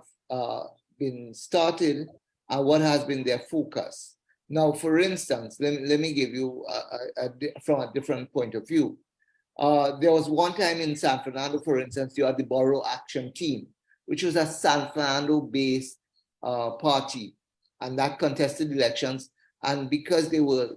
been started and what has been their focus. Now, for instance, let me give you from a different point of view. There was one time in San Fernando, for instance, you had the Borough Action Team, which was a San Fernando-based party, and that contested elections. And because they were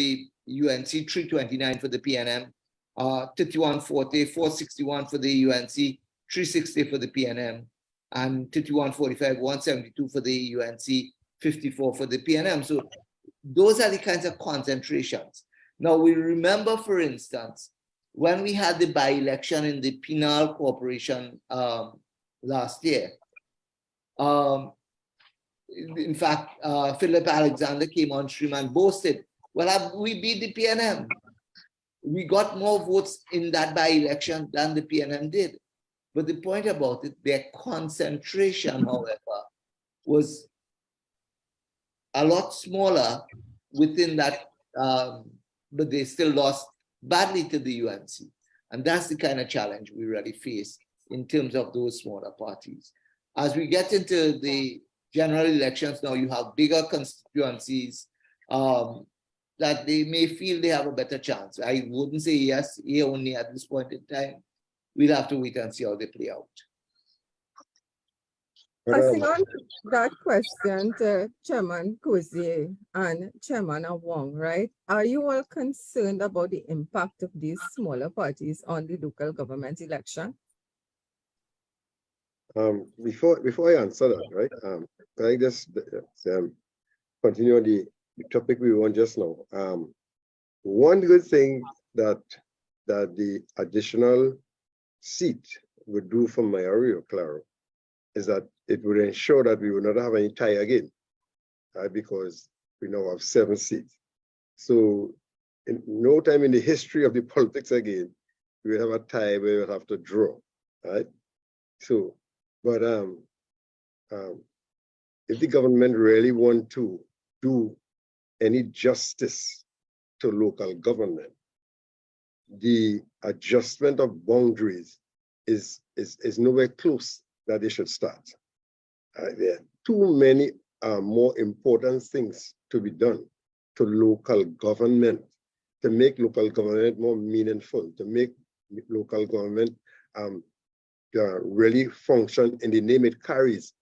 the UNC, 329 for the PNM, 3140, 461 for the UNC, 360 for the PNM, and 3145, 172 for the UNC, 54 for the PNM. So those are the kinds of concentrations. Now we remember, for instance, when we had the by-election in the Penal Corporation last year, in fact, Philip Alexander came on stream and boasted, well, we beat the PNM. We got more votes in that by-election than the PNM did. But the point about it, their concentration, however, was a lot smaller within that, but they still lost badly to the UNC. And that's the kind of challenge we really face in terms of those smaller parties. As we get into the general elections now, you have bigger constituencies that they may feel they have a better chance. I wouldn't say yes, here only at this point in time. We'll have to wait and see how they play out. Passing on that question to Chairman Kusye and Chairman Awong, right? Are you all concerned about the impact of these smaller parties on the local government election? Before I answer that, right? I just continue the topic we were on just now. One good thing that the additional seat would do for Mayor Rio Claro is that it would ensure that we would not have any tie again, because we now have 7 seats. So in no time in the history of the politics again, we would have a tie where we would have to draw, right? So, but if the government really want to do any justice to local government, the adjustment of boundaries is nowhere close that they should start. There are too many more important things to be done to local government, to make local government more meaningful, to make local government really function in the name it carries.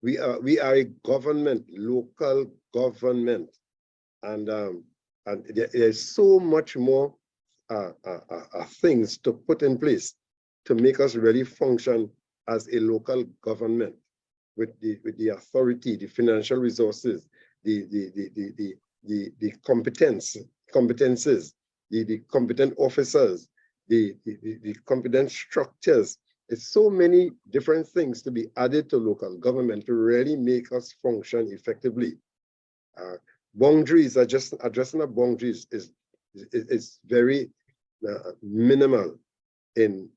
We are a government, local government, and there's so much more things to put in place to make us really function as a local government with the authority, the financial resources, the competences, the competent officers, the competent structures. It's so many different things to be added to local government to really make us function effectively. Boundaries, addressing the boundaries is very minimal in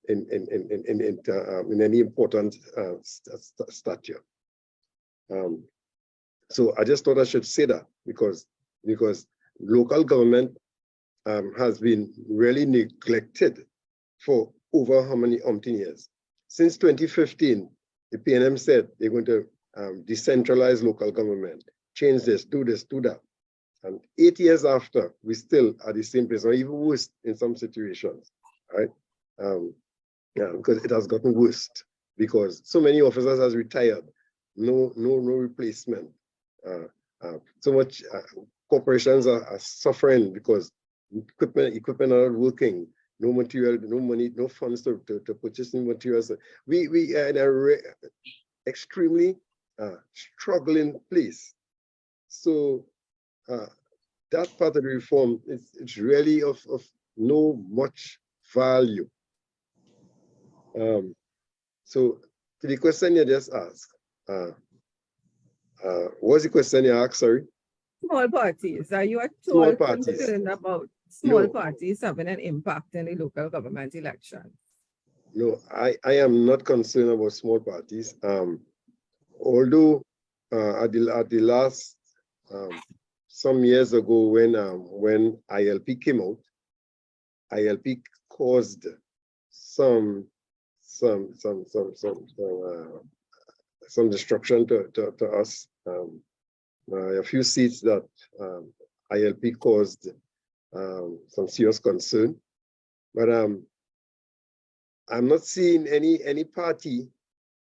any important stature. So I just thought I should say that because local government has been really neglected for over how many umpteen years. Since 2015, the PNM said they're going to decentralize local government, change this, do that. And 8 years after, we still are the same place, or even worse in some situations, right? Because it has gotten worse because so many officers has retired, no replacement. So much corporations are suffering because equipment are not working, no material, no money, no funds to purchase new materials. We are in a extremely struggling place. So that part of the reform it's really of no much value. So to the question you just asked, what's the question you asked, sorry? Small parties. Are you at Small all parties. concerned about small No. parties having an impact in the local government election? No, I am not concerned about small parties. Although at the last some years ago when ILP came out, ILP caused some destruction to us. A few seats that ILP caused some serious concern, but I'm not seeing any party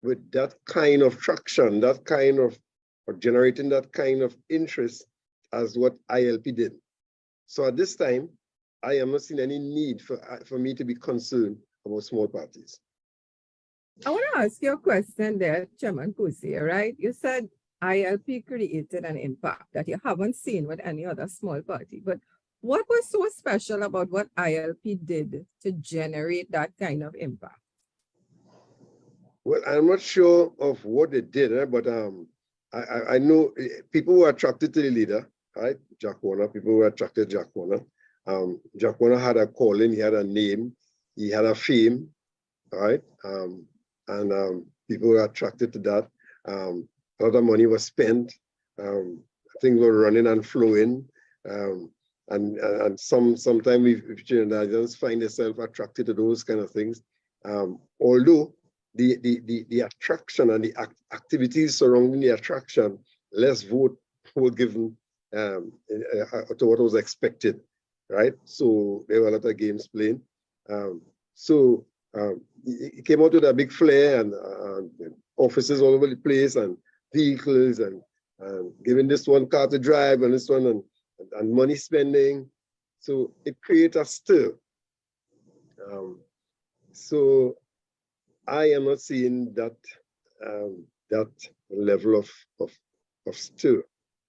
with that kind of traction, that kind of, or generating that kind of interest as what ILP did. So at this time, I am not seeing any need for me to be concerned about small parties. I want to ask you a question there, Chairman Kusey, right? You said ILP created an impact that you haven't seen with any other small party, but what was so special about what ILP did to generate that kind of impact? Well, I'm not sure of what they did, but I know people were attracted to the leader, right? Jack Warner, people were attracted to Jack Warner. Jack Warner had a calling, he had a name, he had a fame, right? And people were attracted to that. A lot of money was spent, things were running and flowing, and sometimes we Trinidadians find themselves attracted to those kind of things. Although the attraction and the activities surrounding the attraction, less vote were given to what was expected, right? So there were a lot of games playing. It came out with a big flair and offices all over the place and vehicles and giving this one car to drive and this one and money spending. So it created a stir. So I am not seeing that that level of stir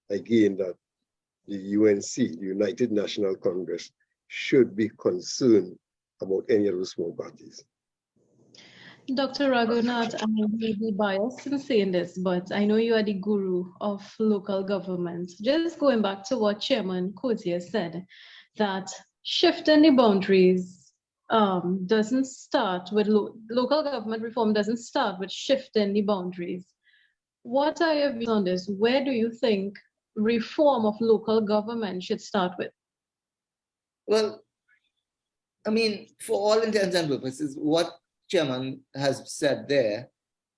again that the UNC, the United National Congress, should be concerned about any of those small parties. Dr. Raghunath, I may be biased in saying this, but I know you are the guru of local government. Just going back to what Chairman Kusey said, that shifting the boundaries doesn't start with local government reform, doesn't start with shifting the boundaries. What are your views on this? Where do you think reform of local government should start with? Well, I mean, for all intents and purposes, what Chairman has said there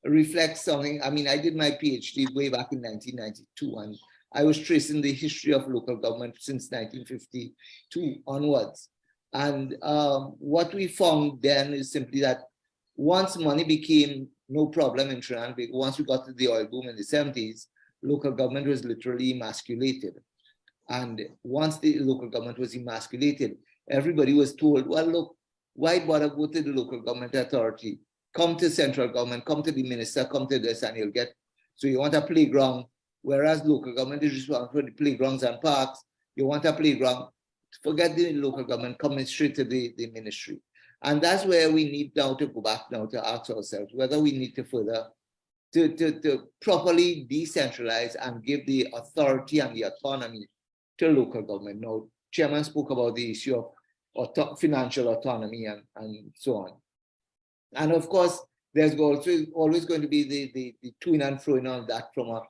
reflects something. I mean, I did my PhD way back in 1992, and I was tracing the history of local government since 1952 onwards. And what we found then is simply that once money became no problem in Trinidad, once we got to the oil boom in the 70s, local government was literally emasculated. And once the local government was emasculated, everybody was told, well, look, why bother go to the local government authority? Come to central government, come to the minister, come to this, and you'll get. So you want a playground, whereas local government is responsible for the playgrounds and parks. You want a playground, forget the local government, come straight to the ministry. And that's where we need now to go back now to ask ourselves whether we need to further to properly decentralize and give the authority and the autonomy to local government. Now, Chairman spoke about the issue of financial autonomy and so on. And of course, there's also always going to be the to and fro of that from a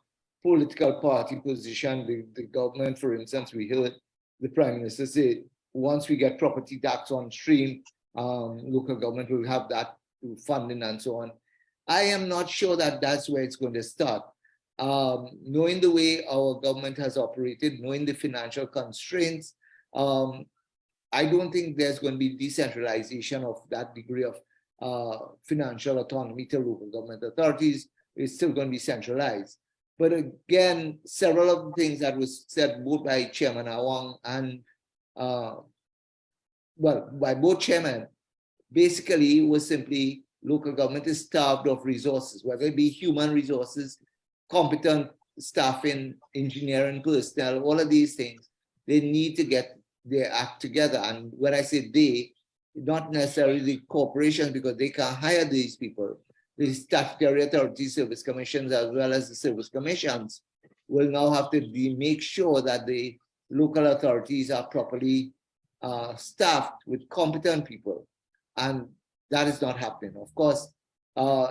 political party position. The government, for instance, we heard the Prime Minister say, once we get property tax on stream, local government will have that funding and so on. I am not sure that that's where it's going to start. Knowing the way our government has operated, knowing the financial constraints, I don't think there's going to be decentralization of that degree of financial autonomy to local government authorities. It's still going to be centralized. But again, several of the things that was said both by Chairman Awang and by both chairmen, basically was simply local government is starved of resources, whether it be human resources, competent staffing, engineering personnel, all of these things. They need to get their act together. And when I say they, not necessarily the corporations, because they can't hire these people. The statutory authority service commissions as well as the service commissions will now have to make sure that the local authorities are properly staffed with competent people. And that is not happening. Of course,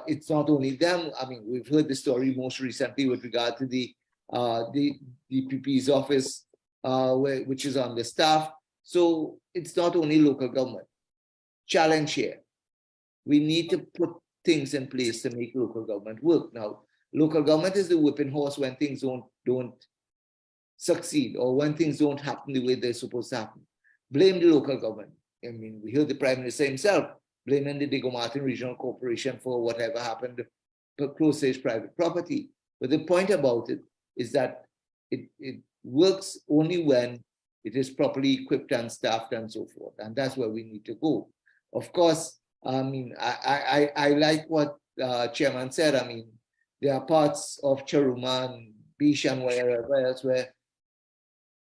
it's not only them. I mean, we've heard the story most recently with regard to the DPP's office, which is understaffed. So it's not only local government. Challenge here. We need to put things in place to make local government work. Now, local government is the whipping horse when things don't succeed or when things don't happen the way they're supposed to happen. Blame the local government. I mean, we heard the Prime Minister himself blaming the 𝚤𝚤𝚣 Regional Corporation for whatever happened to close-stage private property. But the point about it is that it works only when it is properly equipped and staffed and so forth. And that's where we need to go. Of course, I mean, I like what Chairman said. I mean, there are parts of Charuma and Beach and wherever else where,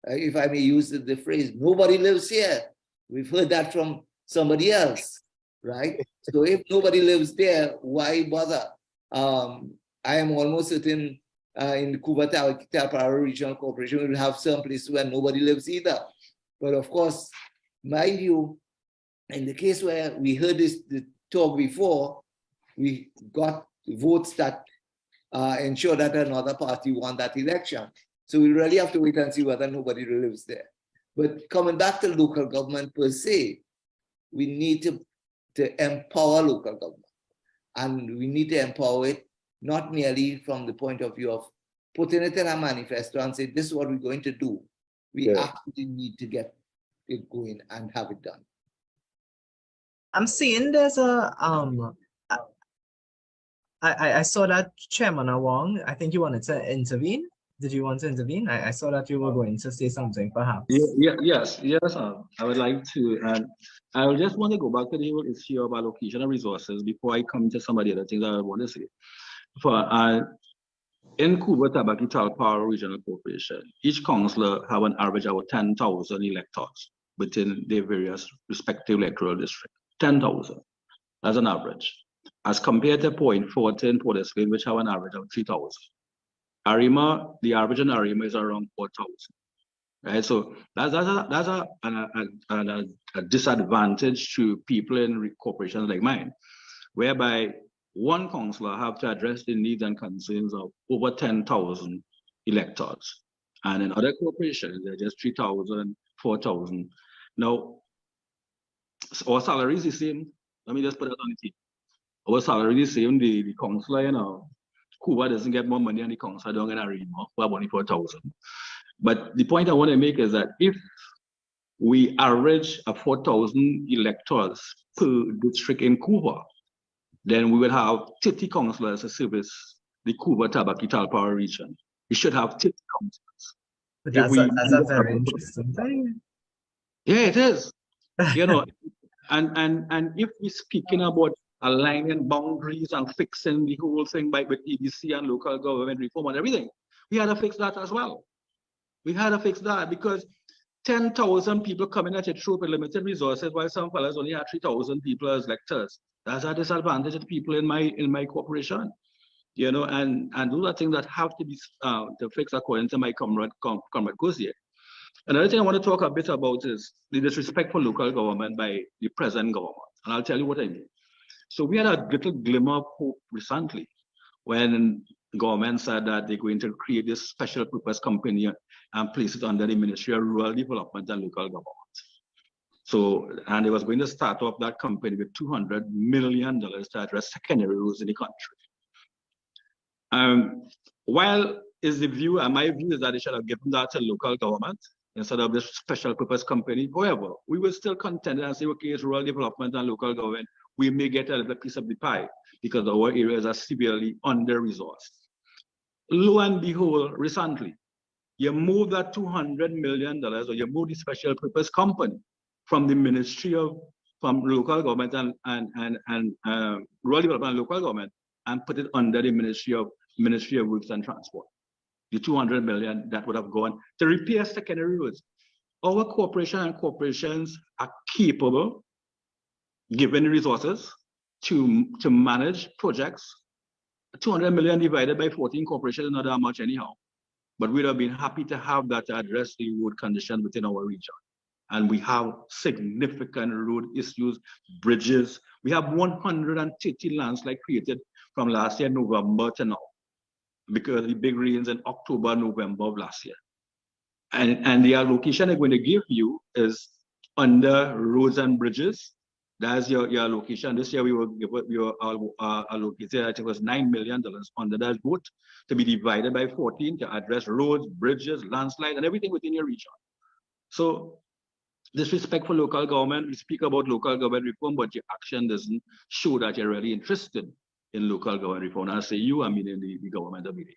if I may use the phrase, nobody lives here. We've heard that from somebody else, right? So if nobody lives there, why bother? I am almost certain in the 𝚂𝚤𝚢𝚒𝚘𝚗𝚒 Regional Corporation, we will have some places where nobody lives either. But of course, mind you, in the case where we heard the talk before, we got votes that ensure that another party won that election. So we really have to wait and see whether nobody lives there. But coming back to local government per se, we need to empower local government. And we need to empower it not merely from the point of view of putting it in a manifesto and say, this is what we're going to do. We actually need to get it going and have it done. I'm seeing there's a I saw that Chairman Awang, I think you wanted to intervene. Did you want to intervene? I saw that you were going to say something, perhaps. Yes. I would like to, and I just want to go back to the whole issue of allocation of resources before I come to some of the other things I want to say. In 𝚂𝚤𝚢𝚒𝚗𝚒𝚗 Regional Corporation, each councillor have an average of 10,000 electors within their various respective electoral districts. 10,000. That's an average. As compared to Point Fortin and Port Elizabeth, which have an average of 3,000. Arima, the average in Arima is around 4,000. Right? So that's a disadvantage to people in corporations like mine, whereby one councillor have to address the needs and concerns of over 10,000 electors. And in other corporations, they're just 3,000, 4,000. Now, our salary is the same. Let me just put that on the table. Our salary is the same. The councillor, you know, Cuba doesn't get more money and the councillor don't get a read more for only 4,000. But the point I want to make is that if we average a 4,000 electors per district in Cuba, then we will have 30 councillors to service the 𝚂𝚤𝚢𝚒𝚗𝚒𝚗 region. We should have 30 councillors. But that's a very interesting thing. Yeah, it is. You know, and if we're speaking about aligning boundaries and fixing the whole thing with EBC and local government reform and everything, we had to fix that as well. We had to fix that because 10,000 people coming at it through with limited resources, while some fellas only had 3,000 people as electors. That's a disadvantage of people in my corporation. You know, and those are things that have to be to fix according to my comrade Kozia. Another thing I want to talk a bit about is the disrespect for local government by the present government. And I'll tell you what I mean. So we had a little glimmer of hope recently when the government said that they're going to create this special purpose company and place it under the Ministry of Rural Development and Local Government. So, and they was going to start off that company with $200 million to address secondary roads in the country. While is the view, and my view is that they should have given that to local government instead of this special purpose company. However, we will still contend and say, okay, it's rural development and local government. We may get a little piece of the pie because our areas are severely under-resourced. lo and behold, recently, you move that $200 million, or you move the special purpose company from the Ministry of, from local government and rural development and local government, and put it under the Ministry of Works and Transport. The $200 million that would have gone to repair secondary roads. Our corporation and corporations are capable, given the resources, to manage projects. 200 million divided by 14 corporations is not that much anyhow. But we'd have been happy to have that to address the road condition within our region. And we have significant road issues, bridges. We have 130 landslides created from last year, November to now, because the big rains in October, November of last year. And the allocation I'm going to give you is under roads and bridges. That's your allocation. This year we were allocated, I think it was $9 million under that vote to be divided by 14 to address roads, bridges, landslide, and everything within your region. So this respect for local government, we speak about local government reform, but your action doesn't show that you're really interested in local government reform. And I say you, I mean in the government of meeting.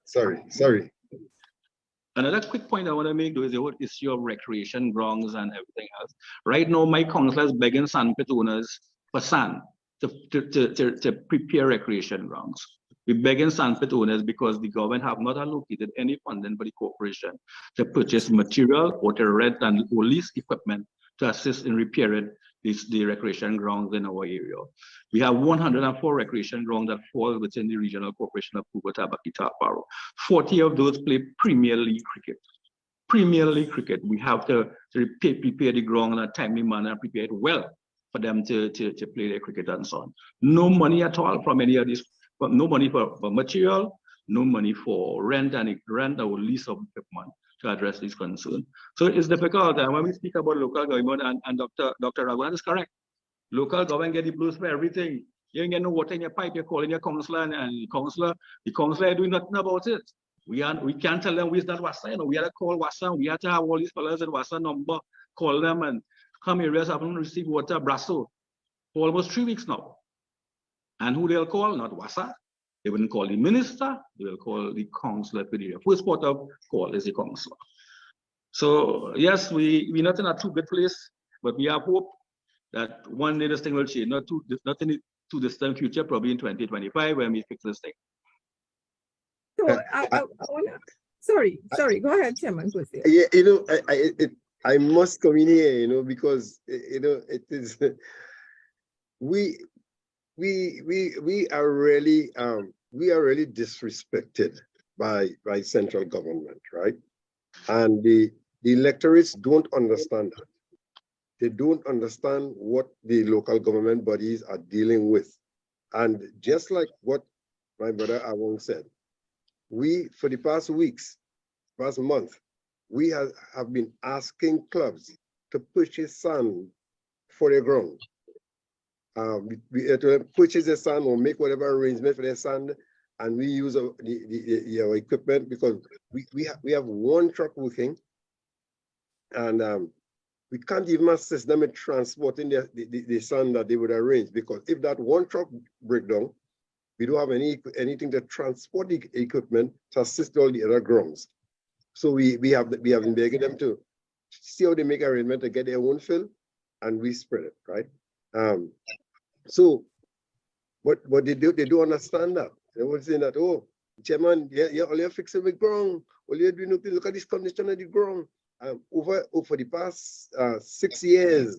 Sorry. Another quick point I want to make though is the whole issue of recreation grounds and everything else. Right now, my council is begging sandpit owners for sand to prepare recreation grounds. We're begging sandpit owners because the government have not allocated any funding for the corporation to purchase material or to rent and or lease equipment to assist in repairing the recreation grounds in our area. We have 104 recreation grounds that fall within the regional corporation of 𝚂𝚒𝚒𝚒𝚒𝚒𝚒𝚒𝚒𝚒𝚒𝚒𝚒𝚒40 of those play Premier League cricket. Premier League cricket, we have to prepare the ground in a timely manner and prepare it well for them to play their cricket and so on. No money at all from any of these, no money for material, no money for rent or lease of equipment to address these concerns. So it's difficult, and when we speak about local government, and Dr. Raghunath is correct, local government get the blues for everything. You ain't get no water in your pipe, you're calling your councillor, and the councillor is doing nothing about it. We can't tell them we're not WASA, you know, we had to call WASA, we had to have all these fellas in WASA number, call them, and come areas haven't received water, Brasso, for almost 3 weeks now. And who they'll call? Not WASA. They wouldn't call the minister, they will call the councillor for the area. First port of call is the councillor. So yes, we're not in a too good place, but we have hope that one day this thing will change, not in the too distant future, probably in 2025 when we fix this thing. So I wanna, sorry, go ahead, Chairman. Yeah, you know, I must come in here, you know, because you know it is we are really disrespected by central government, right? And the electorates don't understand that. They don't understand what the local government bodies are dealing with. And just like what my brother Awong said, we, for the past month, we have been asking clubs to purchase sand for their ground. We to purchase the sand or make whatever arrangement for the sand, and we use our equipment, because we have one truck working, and we can't even assist them in transporting the sand that they would arrange, because if that one truck breaks down, we don't have anything to transport the equipment to assist all the other grounds. So we have been begging them to see how they make arrangement to get their own fill, and we spread it, right? So what they do understand that. They were saying that, oh, Chairman, all you're fixing the ground, all you're doing, look at this condition of the ground. Over the past 6 years,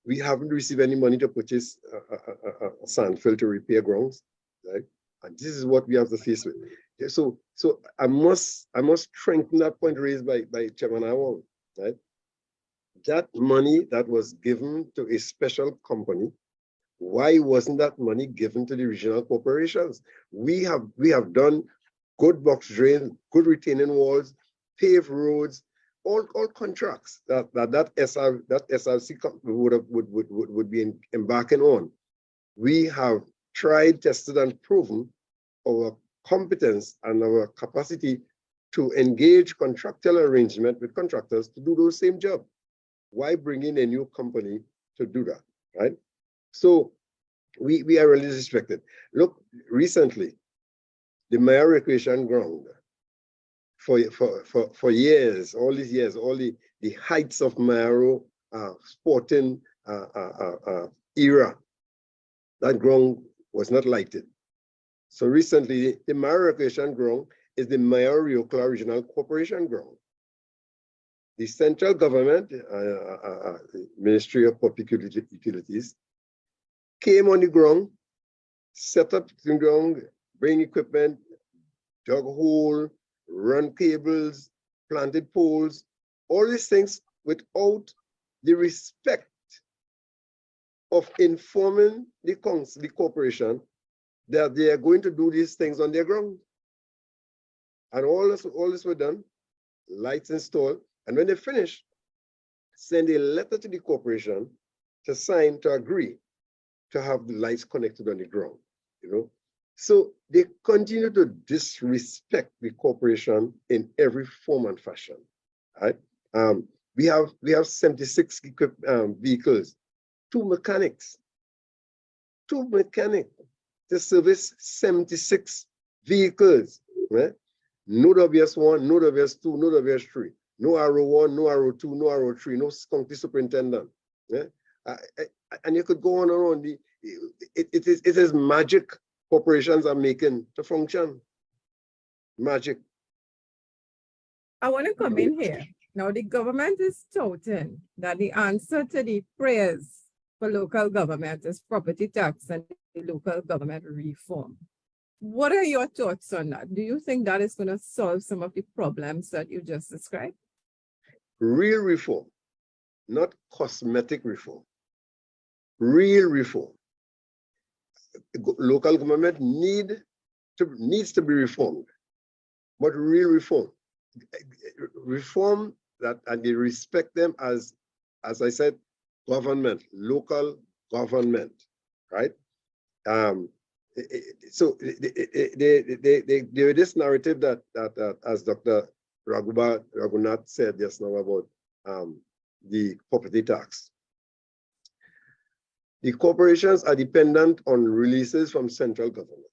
we haven't received any money to purchase a sand fill to repair grounds, right? And this is what we have to face with. So I must strengthen that point raised by Chairman Awong, right? That money that was given to a special company, why wasn't that money given to the regional corporations? We have done good box drains, good retaining walls, paved roads, all contracts that SRC company would be embarking on. We have tried, tested, and proven our competence and our capacity to engage contractual arrangement with contractors to do those same jobs. Why bring in a new company to do that, right? So we are really disrespected. Look, recently, the Maya recreation ground, for years, all these years, all the heights of Mayaro sporting era, that ground was not lighted. So recently, the Maya recreation ground is the Mayaro Regional Corporation ground. The central government, Ministry of Public Utilities, came on the ground, set up the ground, bring equipment, dug hole, run cables, planted poles, all these things without the respect of informing the council, the corporation, that they are going to do these things on their ground. And all this were done, lights installed, and when they finish, send a letter to the corporation to sign, to agree to have the lights connected on the ground, you know. So they continue to disrespect the corporation in every form and fashion, right? We have 76 vehicles, two mechanics to service 76 vehicles, right? No WS1, no WS2, no WS3, no RO1, no RO2, no RO3, no county superintendent. Yeah? And you could go on and on. It is magic corporations are making to function. Magic. I want to come in here. Now, the government is touting that the answer to the prayers for local government is property tax and the local government reform. What are your thoughts on that? Do you think that is going to solve some of the problems that you just described? Real reform, not cosmetic reform. Real reform. Local government needs to be reformed, but real reform. Reform that, and they respect them as I said, government, local government, right? So there is this narrative that as Dr. Raghunath said just now about the property tax. The corporations are dependent on releases from central government.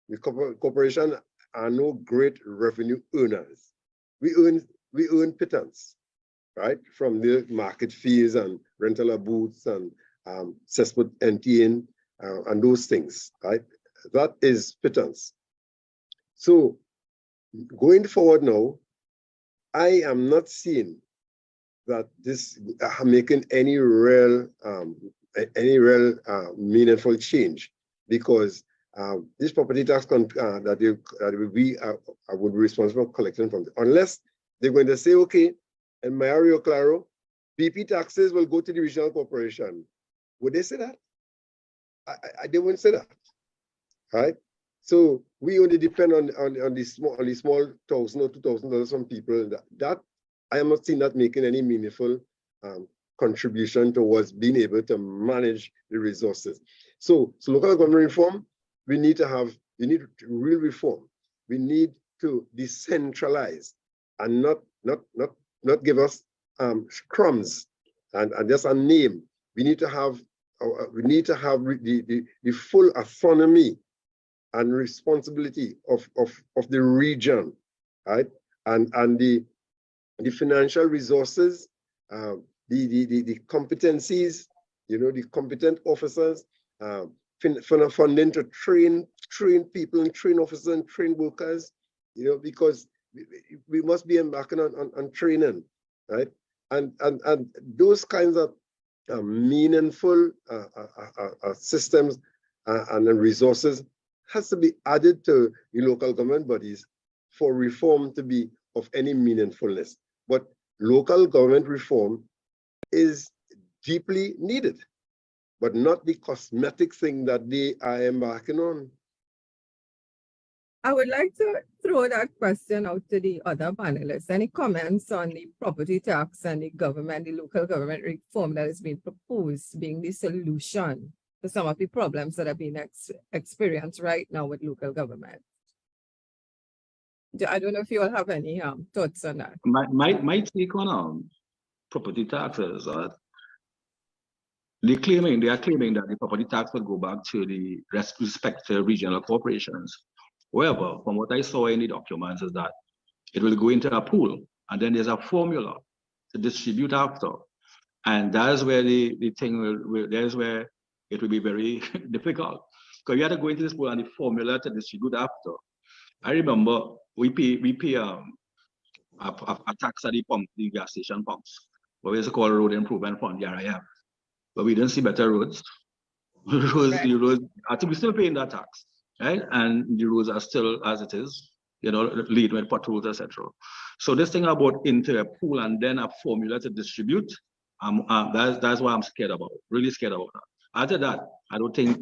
The corporations are no great revenue earners. We earn pittance, right, from the market fees and rental of booths and cesspit emptying and those things, right? That is pittance. So going forward now, I am not seeing that this making any real meaningful change, because this property tax that I would be responsible for collecting from them, unless they're going to say, okay, in Rio Claro, BP taxes will go to the regional corporation. Would they say that? They wouldn't say that, right? So we only depend on the small $1,000 or $2,000 from people. That I am not seeing that making any meaningful contribution towards being able to manage the resources. So local government reform, we need real reform. We need to decentralize and not give us crumbs and just a name. We need to have the full autonomy and responsibility of the region, right? And the financial resources, the competencies, you know, the competent officers, funding to train people and train officers and train workers, you know, because we must be embarking on training, right? And those kinds of meaningful systems and resources has to be added to the local government bodies for reform to be of any meaningfulness. But local government reform is deeply needed, but not the cosmetic thing that they are embarking on. I would like to throw that question out to the other panelists. Any comments on the property tax and the local government reform that is being proposed being the solution to some of the problems that are being experienced right now with local government? I don't know if you all have any thoughts on that. My take on property taxes, they are claiming that the property tax will go back to the respective regional corporations. However, from what I saw in the documents is that it will go into a pool, and then there's a formula to distribute after. And that's where the thing there's where it will be very difficult. Because you have to go into this pool and the formula to distribute after. I remember we pay a tax at the gas station pumps, what is called Road Improvement Fund, the RIF. But we didn't see better roads. The roads, I think we're still paying that tax, right? And the roads are still as it is, you know, lead with potholes, etc. So this thing about into a pool and then a formula to distribute, that's what I'm scared about, really scared about that. After that, I don't think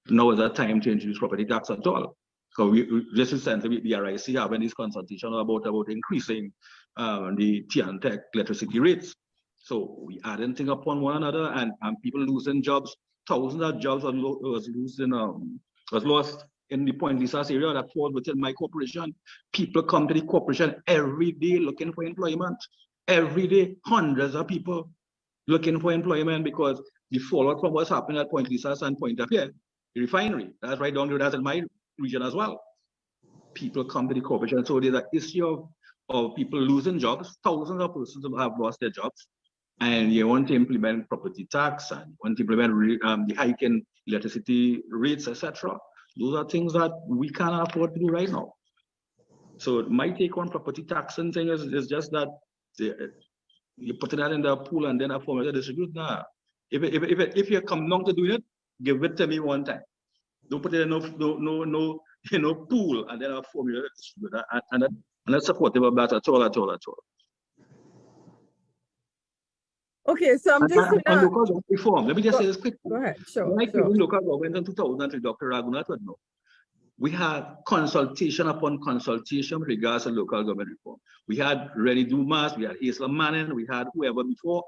now is the time to introduce property tax at all. Because we just recently, the RIC having this consultation about increasing the TNTech electricity rates. So we adding things upon one another, and people losing jobs. Thousands of jobs was lost in the Point Lisas area that falls within my corporation. People come to the corporation every day looking for employment. Every day, hundreds of people looking for employment because the fallout from what's happening at Point Lisas and Point of Pierre, the refinery, that's right down there, that's in my region as well. People come to the corporation. So there's an issue of people losing jobs. Thousands of persons have lost their jobs. And you want to implement property tax and you want to implement the hike in electricity rates, etc. Those are things that we can't afford to do right now. So my take on property tax and thing is just that you're putting that in the pool and then a formula distribute. Nah. If you come down to doing it, give it to me one time. Don't put it in no pool and then a formula distribute. And that's supportive of that at all. Okay, so I'm just and local government reform. Let me just say this quickly. Go ahead, sure. Like local government in 2003, Dr. Raghunath would know. We had consultation upon consultation with regards to local government reform. We had Rennie Dumas, we had 𝚂𝚎 we had whoever before,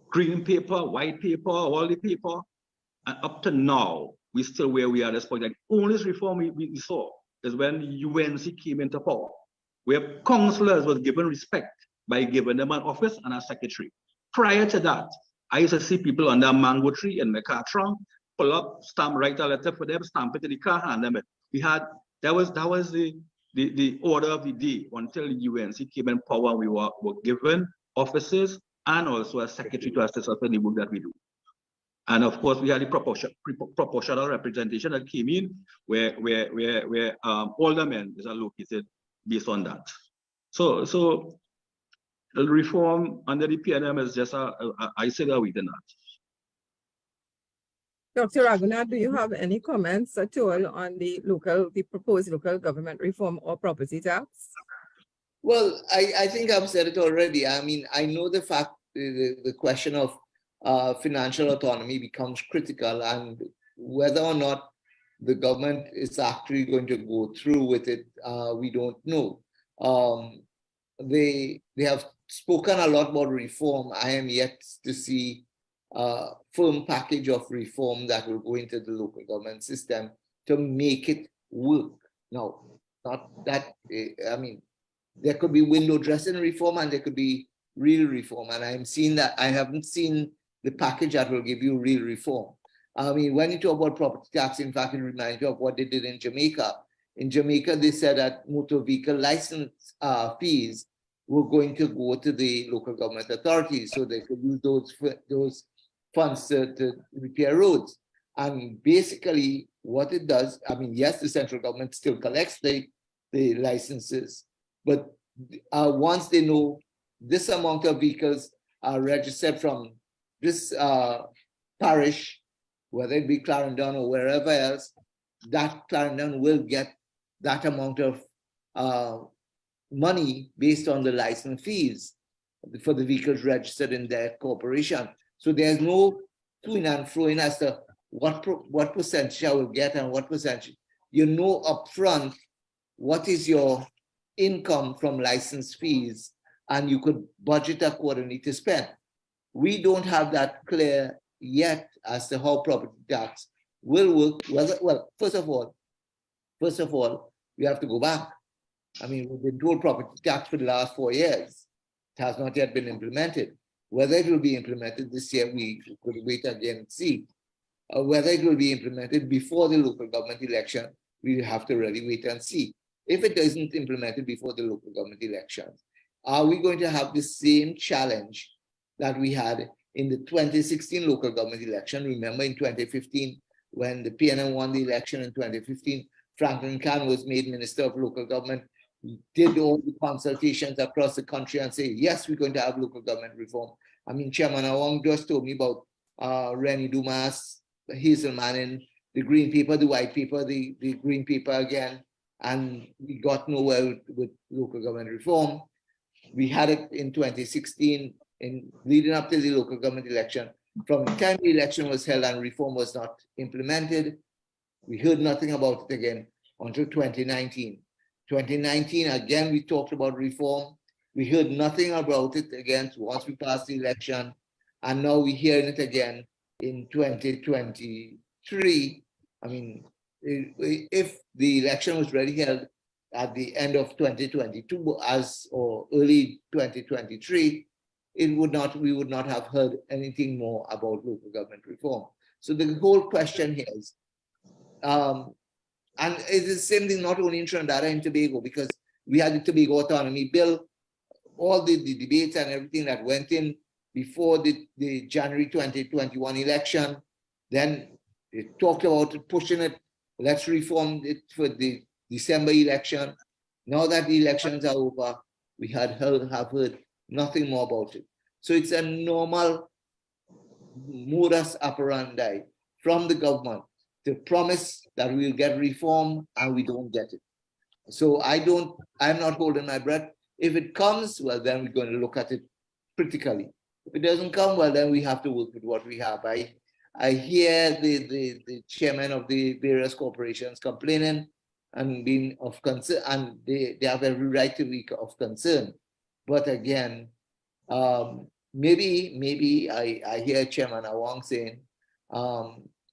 green paper, white paper, all the paper. And up to now, we're still where we are at this point. Like, only reform we saw is when UNC came into power, where councillors was given respect by giving them an office and a secretary. Prior to that, I used to see people under a mango tree in my car trunk, pull up, stamp, write a letter for them, stamp it in the car, hand them it. We had, that was the order of the day until the UNC came in power. We were given offices and also a secretary to assist us in the work that we do. And of course, we had the proportional representation that came in, where aldermen is allocated based on that. So the reform under the PNM is just I say that we did not. Dr. Raghunath, do you have any comments at all on the proposed local government reform or property tax? Well, I think I've said it already. I mean, I know the fact, the question of financial autonomy becomes critical, and whether or not the government is actually going to go through with it, we don't know. They have spoken a lot about reform. I am yet to see a firm package of reform that will go into the local government system to make it work. Now, not that, I mean, there could be window dressing reform and there could be real reform. And I'm seeing that. I haven't seen the package that will give you real reform. I mean, when you talk about property tax, in fact, it reminds me of what they did in Jamaica. In Jamaica, they said that motor vehicle license fees were going to go to the local government authorities so they could use those funds to repair roads. And basically what it does, I mean, yes, the central government still collects the licenses, but once they know this amount of vehicles are registered from this parish, whether it be Clarendon or wherever else, that Clarendon will get that amount of money based on the license fees for the vehicles registered in their corporation. So there's no to-in and fro-in as to what percentage I will get and what percentage. You know upfront what is your income from license fees, and you could budget accordingly to spend. We don't have that clear yet as to how property tax will work. Well, first of all, we have to go back. I mean, we've been told property tax for the last 4 years. It has not yet been implemented. Whether it will be implemented this year, we could wait again and see. Whether it will be implemented before the local government election, we have to really wait and see. If it isn't implemented before the local government elections, are we going to have the same challenge that we had in the 2016 local government election? Remember in 2015, when the PNM won the election in 2015, Franklin Khan was made Minister of Local Government, did all the consultations across the country and say, yes, we're going to have local government reform. I mean, Chairman Awang just told me about Rennie Dumas, 𝚲𝚛𝚒𝚒𝚗𝚒𝚗𝚗, the green paper, the white paper, the green paper again, and we got nowhere with local government reform. We had it in 2016, in leading up to the local government election. From the time the election was held and reform was not implemented, we heard nothing about it again until 2019. 2019, again, we talked about reform. We heard nothing about it again once we passed the election. And now we're hearing it again in 2023. I mean, if the election was really held at the end of 2022 or early 2023, we would not have heard anything more about local government reform. So the whole question here is, and it's the same thing not only in Trinidad and Tobago, because we had the Tobago Autonomy Bill, all the debates and everything that went in before the January 2021 election. Then they talked about it, pushing it, let's reform it for the December election. Now that the elections are over, we have heard nothing more about it. So it's a normal modus operandi from the government to promise that we'll get reform and we don't get it. So I'm not holding my breath. If it comes, well, then we're going to look at it critically. If it doesn't come, well, then we have to work with what we have. I hear the chairman of the various corporations complaining and being of concern, and they have every right to be of concern. But again, maybe I hear Chairman Awang saying,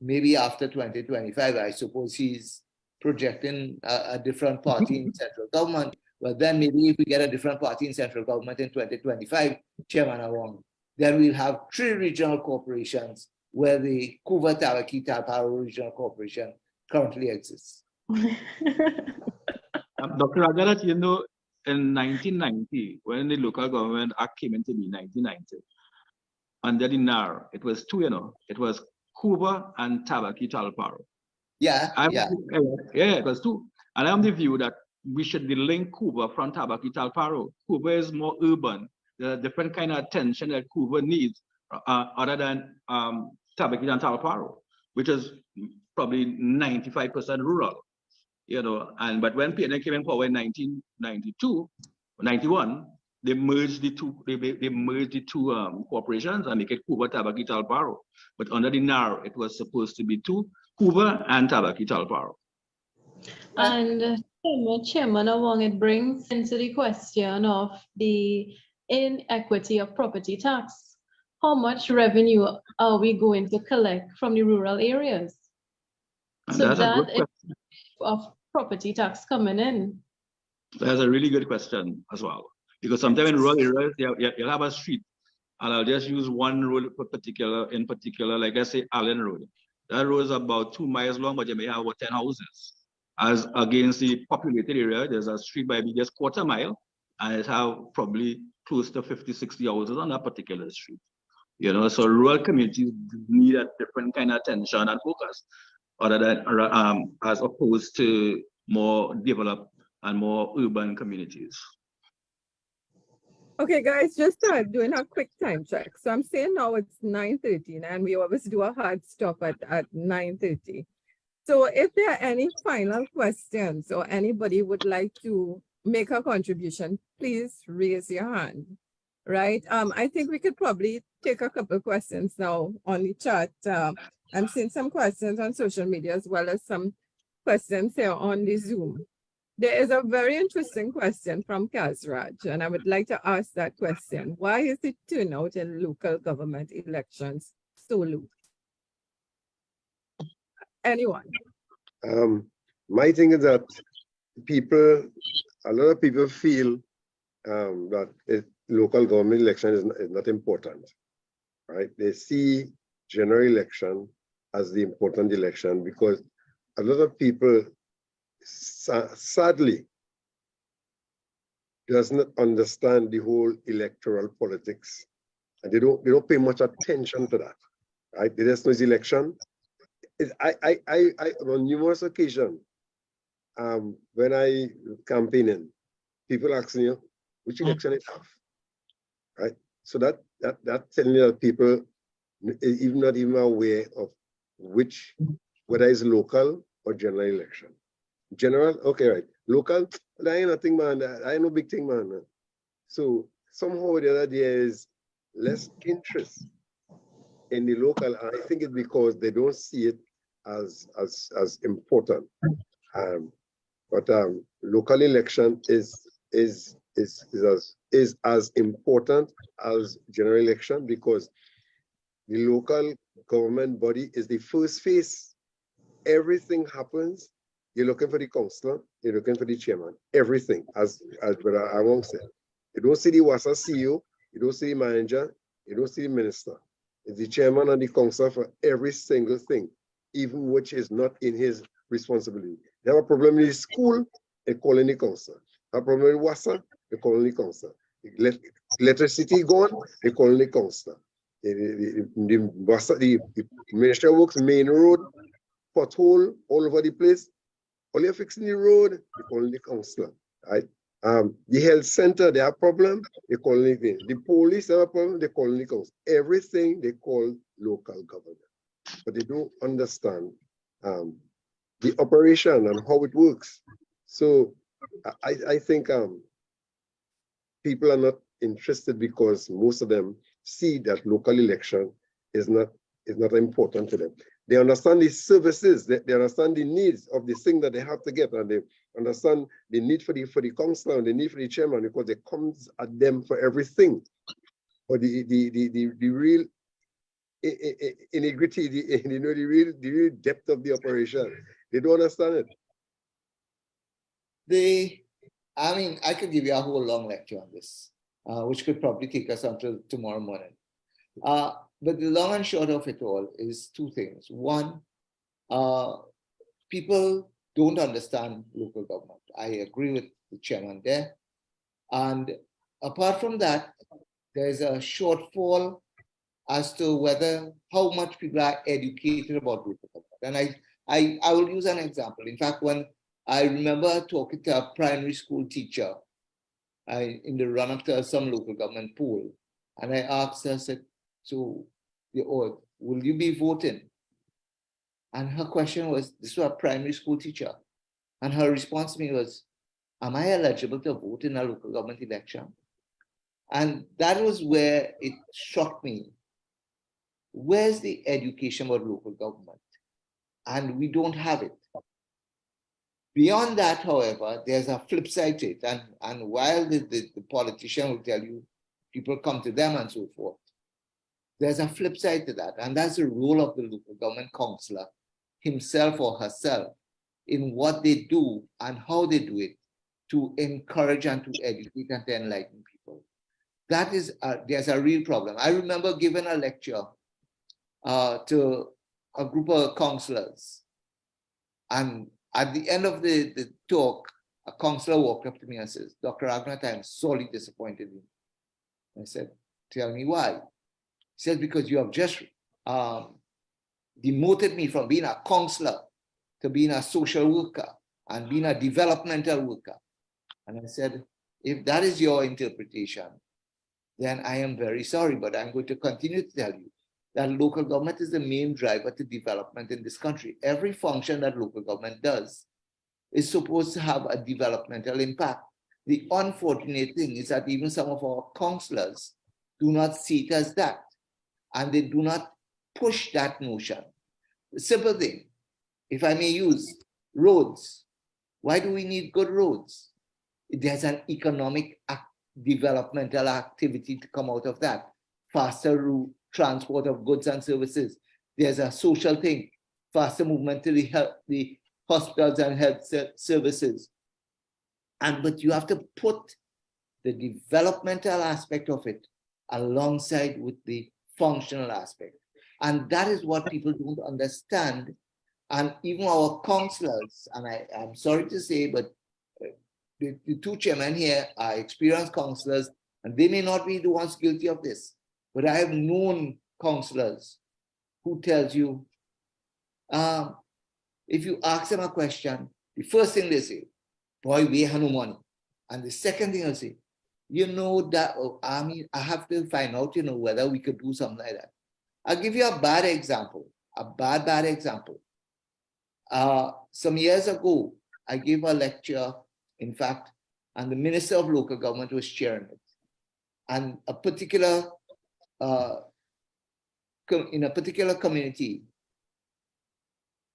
maybe after 2025, I suppose he's projecting a different party in central government. But then maybe if we get a different party in central government in 2025, Chairman Awang, then we'll have 3 regional corporations where the 𝚂𝚎𝚒𝚒𝚗𝚒𝚗𝚒𝚗 Regional Corporation currently exists. Dr. Raja, you know, in 1990, when the Local Government Act came into being, 1990, under the NAR, it was 2, you know, it was 𝚂𝚎 and 𝚎𝚒𝚒𝚒𝚗𝚒𝚒𝚗𝚒. Yeah, it was 2. And I'm the view that we should link 𝚂𝚎 from 𝚎𝚒𝚒𝚒𝚒𝚗𝚒. 𝚂𝚎 is more urban. There's a different kind of attention that 𝚂𝚎 needs other than 𝚎𝚒𝚒𝚒𝚒𝚒𝚗, which is probably 95% rural, you know. And but when PNM came in power in 1992, 91, they merged the two. They merged the two corporations and make it 𝚂𝚎 𝚎𝚒𝚒𝚒𝚒𝚗. But under the NAR, it was supposed to be 2, 𝚂𝚎 and 𝚎𝚒𝚒𝚒𝚒𝚒𝚗. And Chairman Awang, it brings into the question of the inequity of property tax. How much revenue are we going to collect from the rural areas? And So that's a good that question. Of property tax coming in. That's a really good question as well. Because sometimes in rural areas, you'll have a street, and I'll just use one road in particular, like I say, Allen Road. That road is about 2 miles long, but you may have about 10 houses. As against the populated area, there's a street by just 1/4 mile, and it have probably close to 50, 60 houses on that particular street. You know, so rural communities need a different kind of attention and focus, other than as opposed to more developed and more urban communities. Okay, guys, just doing a quick time check. So I'm saying now it's 9:30, and we always do a hard stop at 9:30. So if there are any final questions or anybody would like to make a contribution, please raise your hand, right? I think we could probably take a couple of questions now on the chat. I'm seeing some questions on social media as well as some questions here on the Zoom. There is a very interesting question from Kazraj, and I would like to ask that question. Why is the turnout in local government elections so low? Anyone? My thing is that a lot of people feel that local government election is not important, right? They see general election as the important election because a lot of people, sadly, does not understand the whole electoral politics, and they don't pay much attention to that, right? They just know it's election. I on numerous occasions, when I campaigning, people ask me which election it have, right? So that telling you that people even not even aware of whether it's local or general election. General, okay, right. Local, that ain't nothing, man. That ain't no big thing, man. So somehow the other there is less interest in the local. And I think it's because they don't see it as important. But local election is as important as general election because the local government body is the first phase. Everything happens. You're looking for the councillor, you're looking for the chairman, everything, as Brother Awong said. You don't see the WASA CEO, you don't see the manager, you don't see the minister. It's the chairman and the councillor for every single thing, even which is not in his responsibility. They have a problem in the school, they call in the councillor. Have a problem in WASA, they call in the councillor. Electricity gone, they call in the councillor. The Ministry of Works main road, pothole all over the place. All you're fixing the road, they call the councillor, right? The health center, they have a problem, they call anything. The police have a problem, they call the council. Everything they call local government. But they don't understand the operation and how it works. So I think people are not interested because most of them see that local election is not important to them. They understand the services, they understand the needs of the thing that they have to get, and they understand the need for the councillor and the need for the chairman because they comes at them for everything. But the real integrity, the real depth of the operation, they don't understand it. I mean, I could give you a whole long lecture on this, which could probably take us until tomorrow morning. But the long and short of it all is two things. One, people don't understand local government. I agree with the chairman there. And apart from that, there's a shortfall as to how much people are educated about local government. And I will use an example. In fact, when I remember talking to a primary school teacher in the run-up to some local government poll, and I asked her, I said, so, will you be voting? And her question was, this was a primary school teacher. And her response to me was, am I eligible to vote in a local government election? And that was where it struck me. Where's the education about local government? And we don't have it. Beyond that, however, there's a flip side to it. And while the politician will tell you, people come to them and so forth, there's a flip side to that, and that's the role of the local government councillor, himself or herself, in what they do and how they do it to encourage and to educate and to enlighten people. That is, there's a real problem. I remember giving a lecture to a group of councillors, and at the end of the talk, a councillor walked up to me and says, Dr. Agnat, I am sorely disappointed in you. I said, tell me why. He said, because you have just demoted me from being a counselor to being a social worker and being a developmental worker. And I said, if that is your interpretation, then I am very sorry, but I'm going to continue to tell you that local government is the main driver to development in this country. Every function that local government does is supposed to have a developmental impact. The unfortunate thing is that even some of our councillors do not see it as that. And they do not push that notion. The simple thing, if I may use roads, why do we need good roads? There's an economic developmental activity to come out of that. Faster route transport of goods and services. There's a social thing, faster movement to the hospitals and health services. But you have to put the developmental aspect of it alongside with the functional aspect. And that is what people don't understand. And even our councillors, and I'm sorry to say, but the two chairmen here are experienced councillors, and they may not be the ones guilty of this. But I have known councillors who tells you, if you ask them a question, the first thing they say, boy, we have no money. And the second thing they'll say, you know that, I mean, I have to find out, you know, whether we could do something like that. I'll give you a bad example, a bad example. Some years ago, I gave a lecture, in fact, and the Minister of Local Government was chairing it. And a particular, in a particular community,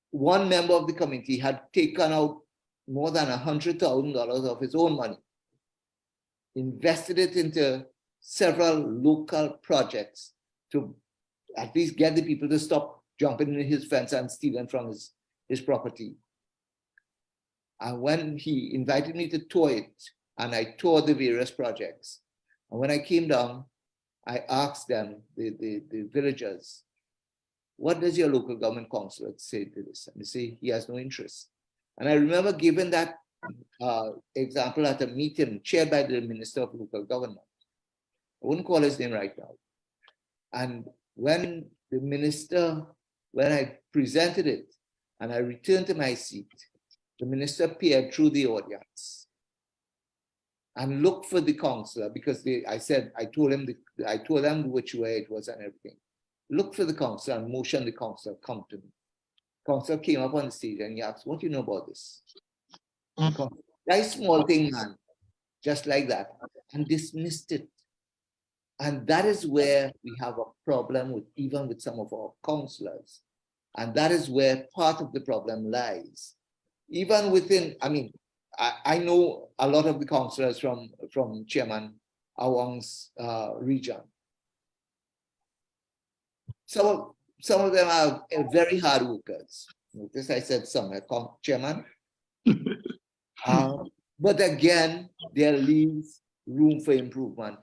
one member of the committee had taken out more than $100,000 of his own money, invested it into several local projects to at least get the people to stop jumping in his fence and stealing from his property. And when he invited me to tour it, and I toured the various projects, and when I came down, I asked them, the villagers, what does your local government councillor say to this? And they say he has no interest. And I remember giving that example at a meeting chaired by the Minister of Local Government. I wouldn't call his name right now. And when the minister, when I presented it and I returned to my seat, the minister peered through the audience and looked for the councillor, because I told them which way it was and everything. Look for the councillor and motion the councillor come to me. Councillor came up on the stage and he asked, what do you know about this? That small thing, man, just like that, and dismissed it. And that is where we have a problem with, even with some of our councillors. And that is where part of the problem lies. Even within, I mean, I know a lot of the councillors from Chairman Awang's region. Some of them are very hard workers. Notice I said some, Chairman. But again, there leaves room for improvement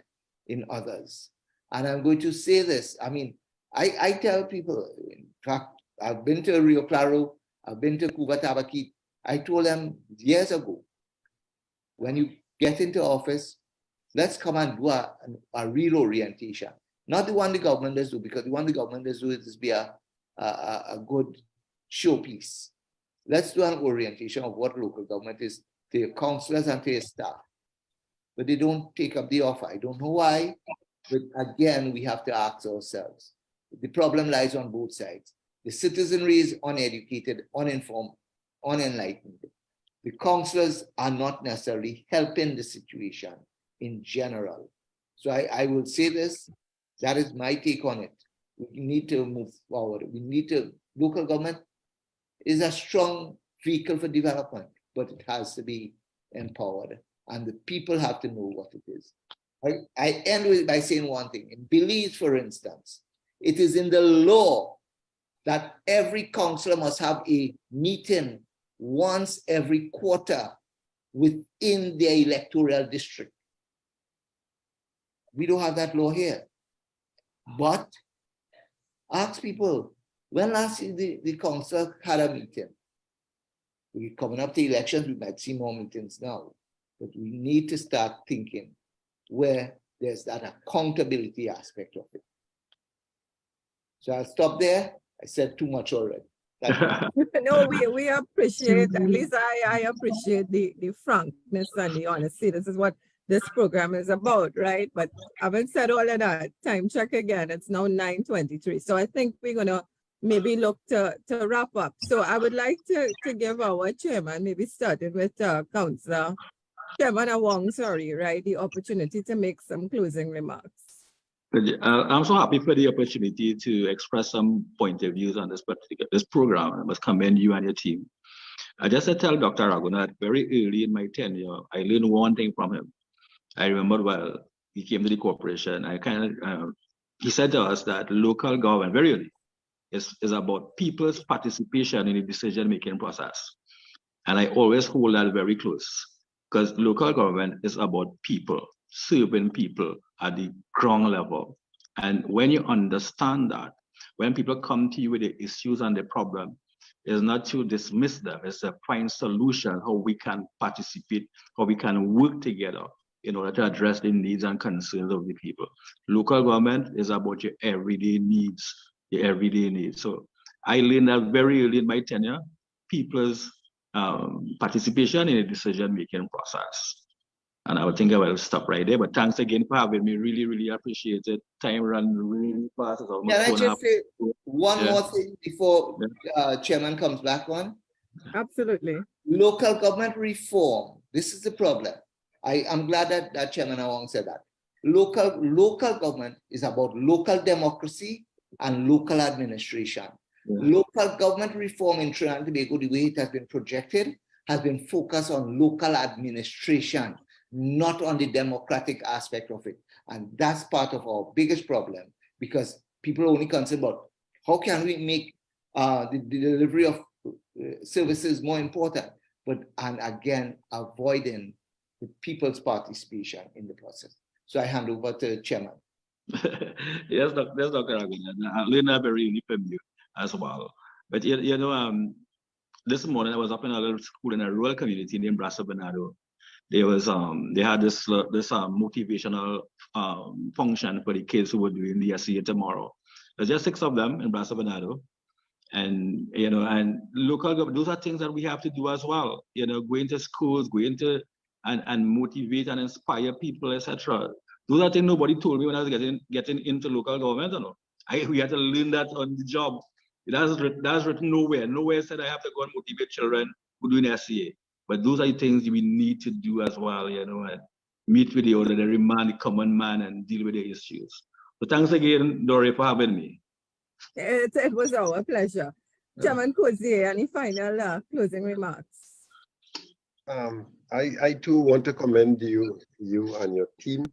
in others. And I'm going to say this. I mean, I tell people, in fact, I've been to Rio Claro, I've been to 𝚂𝚤𝚒𝚢𝚂𝚗𝚗𝚎. I told them years ago, when you get into office, let's come and do a real orientation. Not the one the government does do, because the one the government does do is be a good showpiece. Let's do an orientation of what local government is to your councillors and to your staff. But they don't take up the offer. I don't know why, but again, we have to ask ourselves. The problem lies on both sides. The citizenry is uneducated, uninformed, unenlightened. The councillors are not necessarily helping the situation in general. So I will say this, that is my take on it. We need to move forward. Local government is a strong vehicle for development, but it has to be empowered, and the people have to know what it is. I end by saying one thing. In Belize, for instance, it is in the law that every councillor must have a meeting once every quarter within their electoral district. We don't have that law here. But ask people, when last the council had a meeting? We're coming up to elections, we might see more meetings now. But we need to start thinking where there's that accountability aspect of it. So I'll stop there. I said too much already. No, we appreciate, at least I appreciate the frankness and the honesty. This is what this program is about, right? But having said all of that, time check again, it's now 9:23. So I think we're gonna maybe look to wrap up. So I would like to give our chairman, maybe starting with Councillor Chairman Awang, right, the opportunity to make some closing remarks. I'm so happy for the opportunity to express some point of views on this program. I must commend you and your team. I just tell Dr. Raghunath very early in my tenure, I learned one thing from him. I remember while he came to the corporation, he said to us that local government, very early, is about people's participation in the decision-making process. And I always hold that very close, because local government is about people. serving people at the ground level. And when you understand that, when people come to you with the issues and the problem, it's not to dismiss them, it's to find solutions, how we can participate, how we can work together in order to address the needs and concerns of the people. Local government is about your everyday needs, So I learned that very early in my tenure, people's participation in the decision-making process. And I would think I will stop right there. But thanks again for having me. Really, really appreciate it. Time ran really fast. Can I just say one more thing before Chairman comes back on? Absolutely. Local government reform. This is the problem. I'm glad that Chairman Awang said that. Local government is about local democracy and local administration. Local government reform in Trinidad and Tobago, the way it has been projected, has been focused on local administration, not on the democratic aspect of it. And that's part of our biggest problem, because people are only concerned about how can we make the delivery of services more important, and again, avoiding the people's participation in the process. So I hand over to Chairman. Yes, Dr. Raghunath. I learned that very early from you as well. But this morning I was up in a little school in a rural community named 𝚤𝚒𝚒𝚘𝚗𝚗. They had this motivational function for the kids who were doing the 𝚂𝚎 tomorrow. There's just 6 of them in 𝚤𝚒𝚒𝚗. And and local government, those are things that we have to do as well. Going to schools, going to and motivate and inspire people, etc. Those are things nobody told me when I was getting into local government. We had to learn that on the job. That's written nowhere. Nowhere said I have to go and motivate children who do an 𝚎𝚎. But those are the things we need to do as well, and meet with the ordinary man, the common man, and deal with the issues. So thanks again, Dory, for having me. It was our pleasure. Chairman 𝚂𝚣𝚎, any final closing remarks? I too want to commend you and your team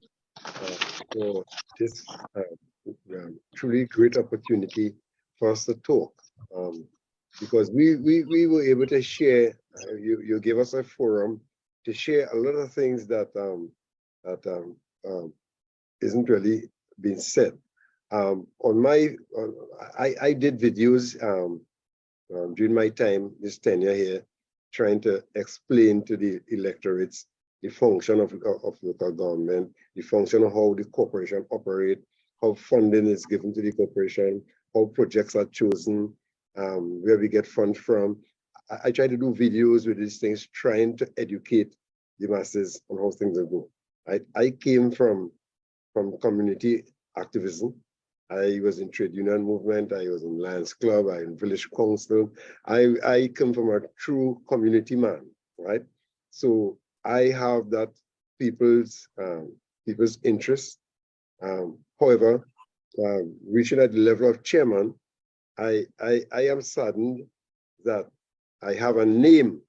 for this truly great opportunity for us to talk, because we were able to share. You gave us a forum to share a lot of things that isn't really being said. I did videos during my time, this tenure here, trying to explain to the electorates the function of local government, the function of how the corporation operate, how funding is given to the corporation, how projects are chosen, where we get funds from. I try to do videos with these things, trying to educate the masses on how things go. I came from community activism. I was in trade union movement. I was in Lions Club. I was in village council. I come from a true community man, right? So I have that people's interest. However, reaching at the level of chairman, I am saddened that I have a name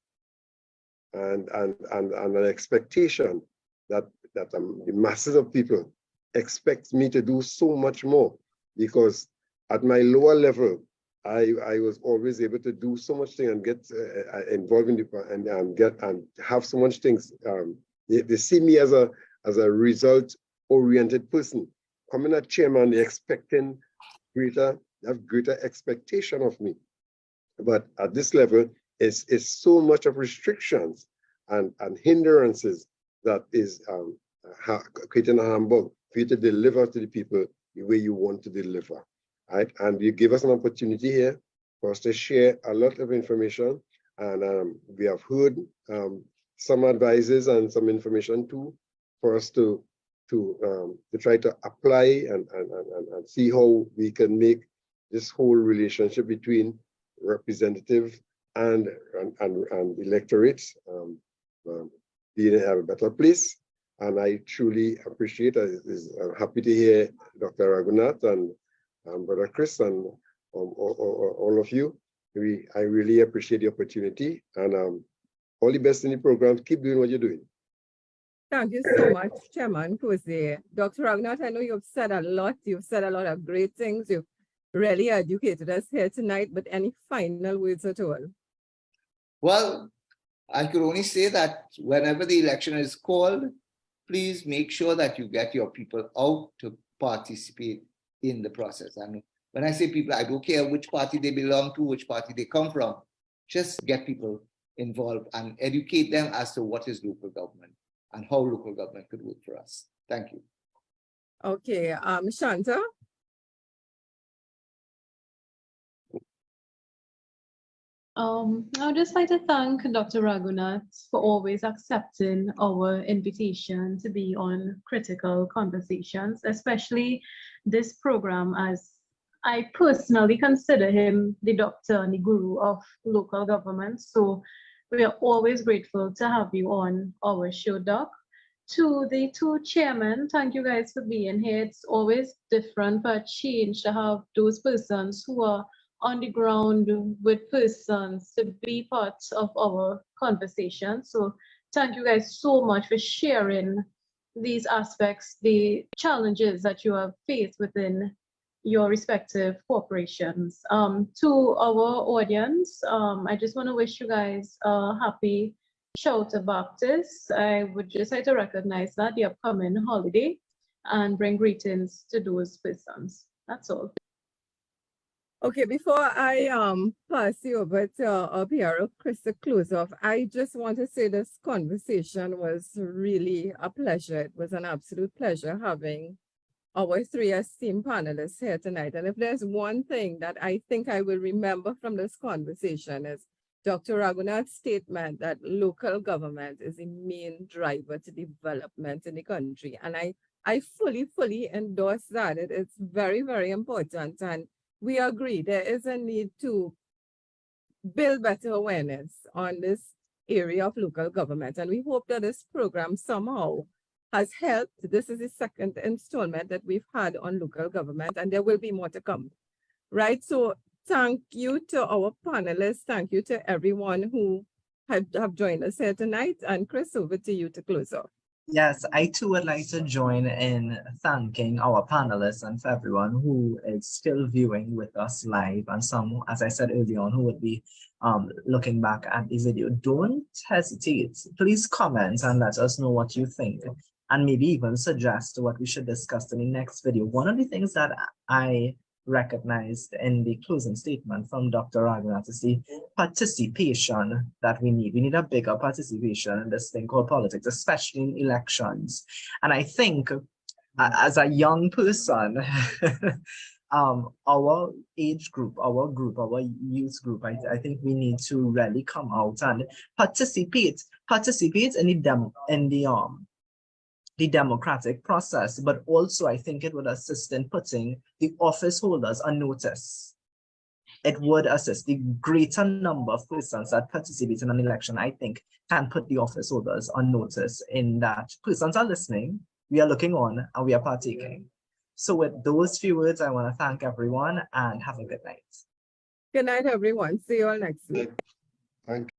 and an expectation that the masses of people expect me to do so much more, because at my lower level, I was always able to do so much thing and get involved in the and have so much things. They see me as a result-oriented person. Coming as chairman, they're expecting greater expectation of me. But at this level, it's so much of restrictions and hindrances that is creating a humbug for you to deliver to the people the way you want to deliver, right? And you give us an opportunity here for us to share a lot of information, and we have heard some advices and some information too for us to try to apply and see how we can make this whole relationship between representative and electorates being a better place. And I truly appreciate it. I'm happy to hear Dr. Raghunath and Brother Chris and all of you. I really appreciate the opportunity, and all the best in the program. Keep doing what you're doing. Thank you so much, Chairman 𝚂𝚣𝚎. Dr. Raghunath, I know you've said a lot. You've said a lot of great things. You've really educated us here tonight, but any final words at all? Well, I could only say that whenever the election is called, please make sure that you get your people out to participate in the process. And when I say people, I don't care which party they belong to, which party they come from. Just get people involved and educate them as to what is local government and how local government could work for us. Thank you. Okay, Shanta? I would just like to thank Dr. Raghunath for always accepting our invitation to be on Critical Conversations, especially this program, as I personally consider him the doctor and the guru of local government. So we are always grateful to have you on our show, Doc. To the two chairmen, thank you guys for being here. It's always different for a change to have those persons who are on the ground with persons to be part of our conversation. So thank you guys so much for sharing these aspects, the challenges that you have faced within your respective corporations. To our audience, I just want to wish you guys a happy 𝚂𝚒𝚒𝚒𝚗𝚒𝚗𝚒. I would just like to recognize that the upcoming holiday and bring greetings to those persons. That's all. Okay, before I pass you over to our PRO, Chris, to close off, I just want to say this conversation was really a pleasure. It was an absolute pleasure having our three esteemed panelists here tonight. And if there's one thing that I think I will remember from this conversation is Dr. Raghunath's statement that local government is the main driver to development in the country. And I fully endorse that. It's very, very important. And we agree there is a need to build better awareness on this area of local government. And we hope that this program somehow has helped. This is the second installment that we've had on local government, and there will be more to come. Right? So thank you to our panelists. Thank you to everyone who have joined us here tonight. And Chris, over to you to close off. Yes, I too would like to join in thanking our panelists and for everyone who is still viewing with us live, and some, as I said earlier on, who would be looking back at the video. Don't hesitate. Please comment and let us know what you think, and maybe even suggest what we should discuss in the next video. One of the things that I recognized in the closing statement from Dr. Raghunath is the participation that we need. We need a bigger participation in this thing called politics, especially in elections. And I think as a young person, our age group, our youth group, I think we need to really come out and participate in the democratic process, but also I think it would assist in putting the office holders on notice. It would assist the greater number of persons that participate in an election, I think, can put the office holders on notice in that persons are listening, we are looking on, and we are partaking. So with those few words, I want to thank everyone and have a good night. Good night, everyone. See you all next week. Thank you.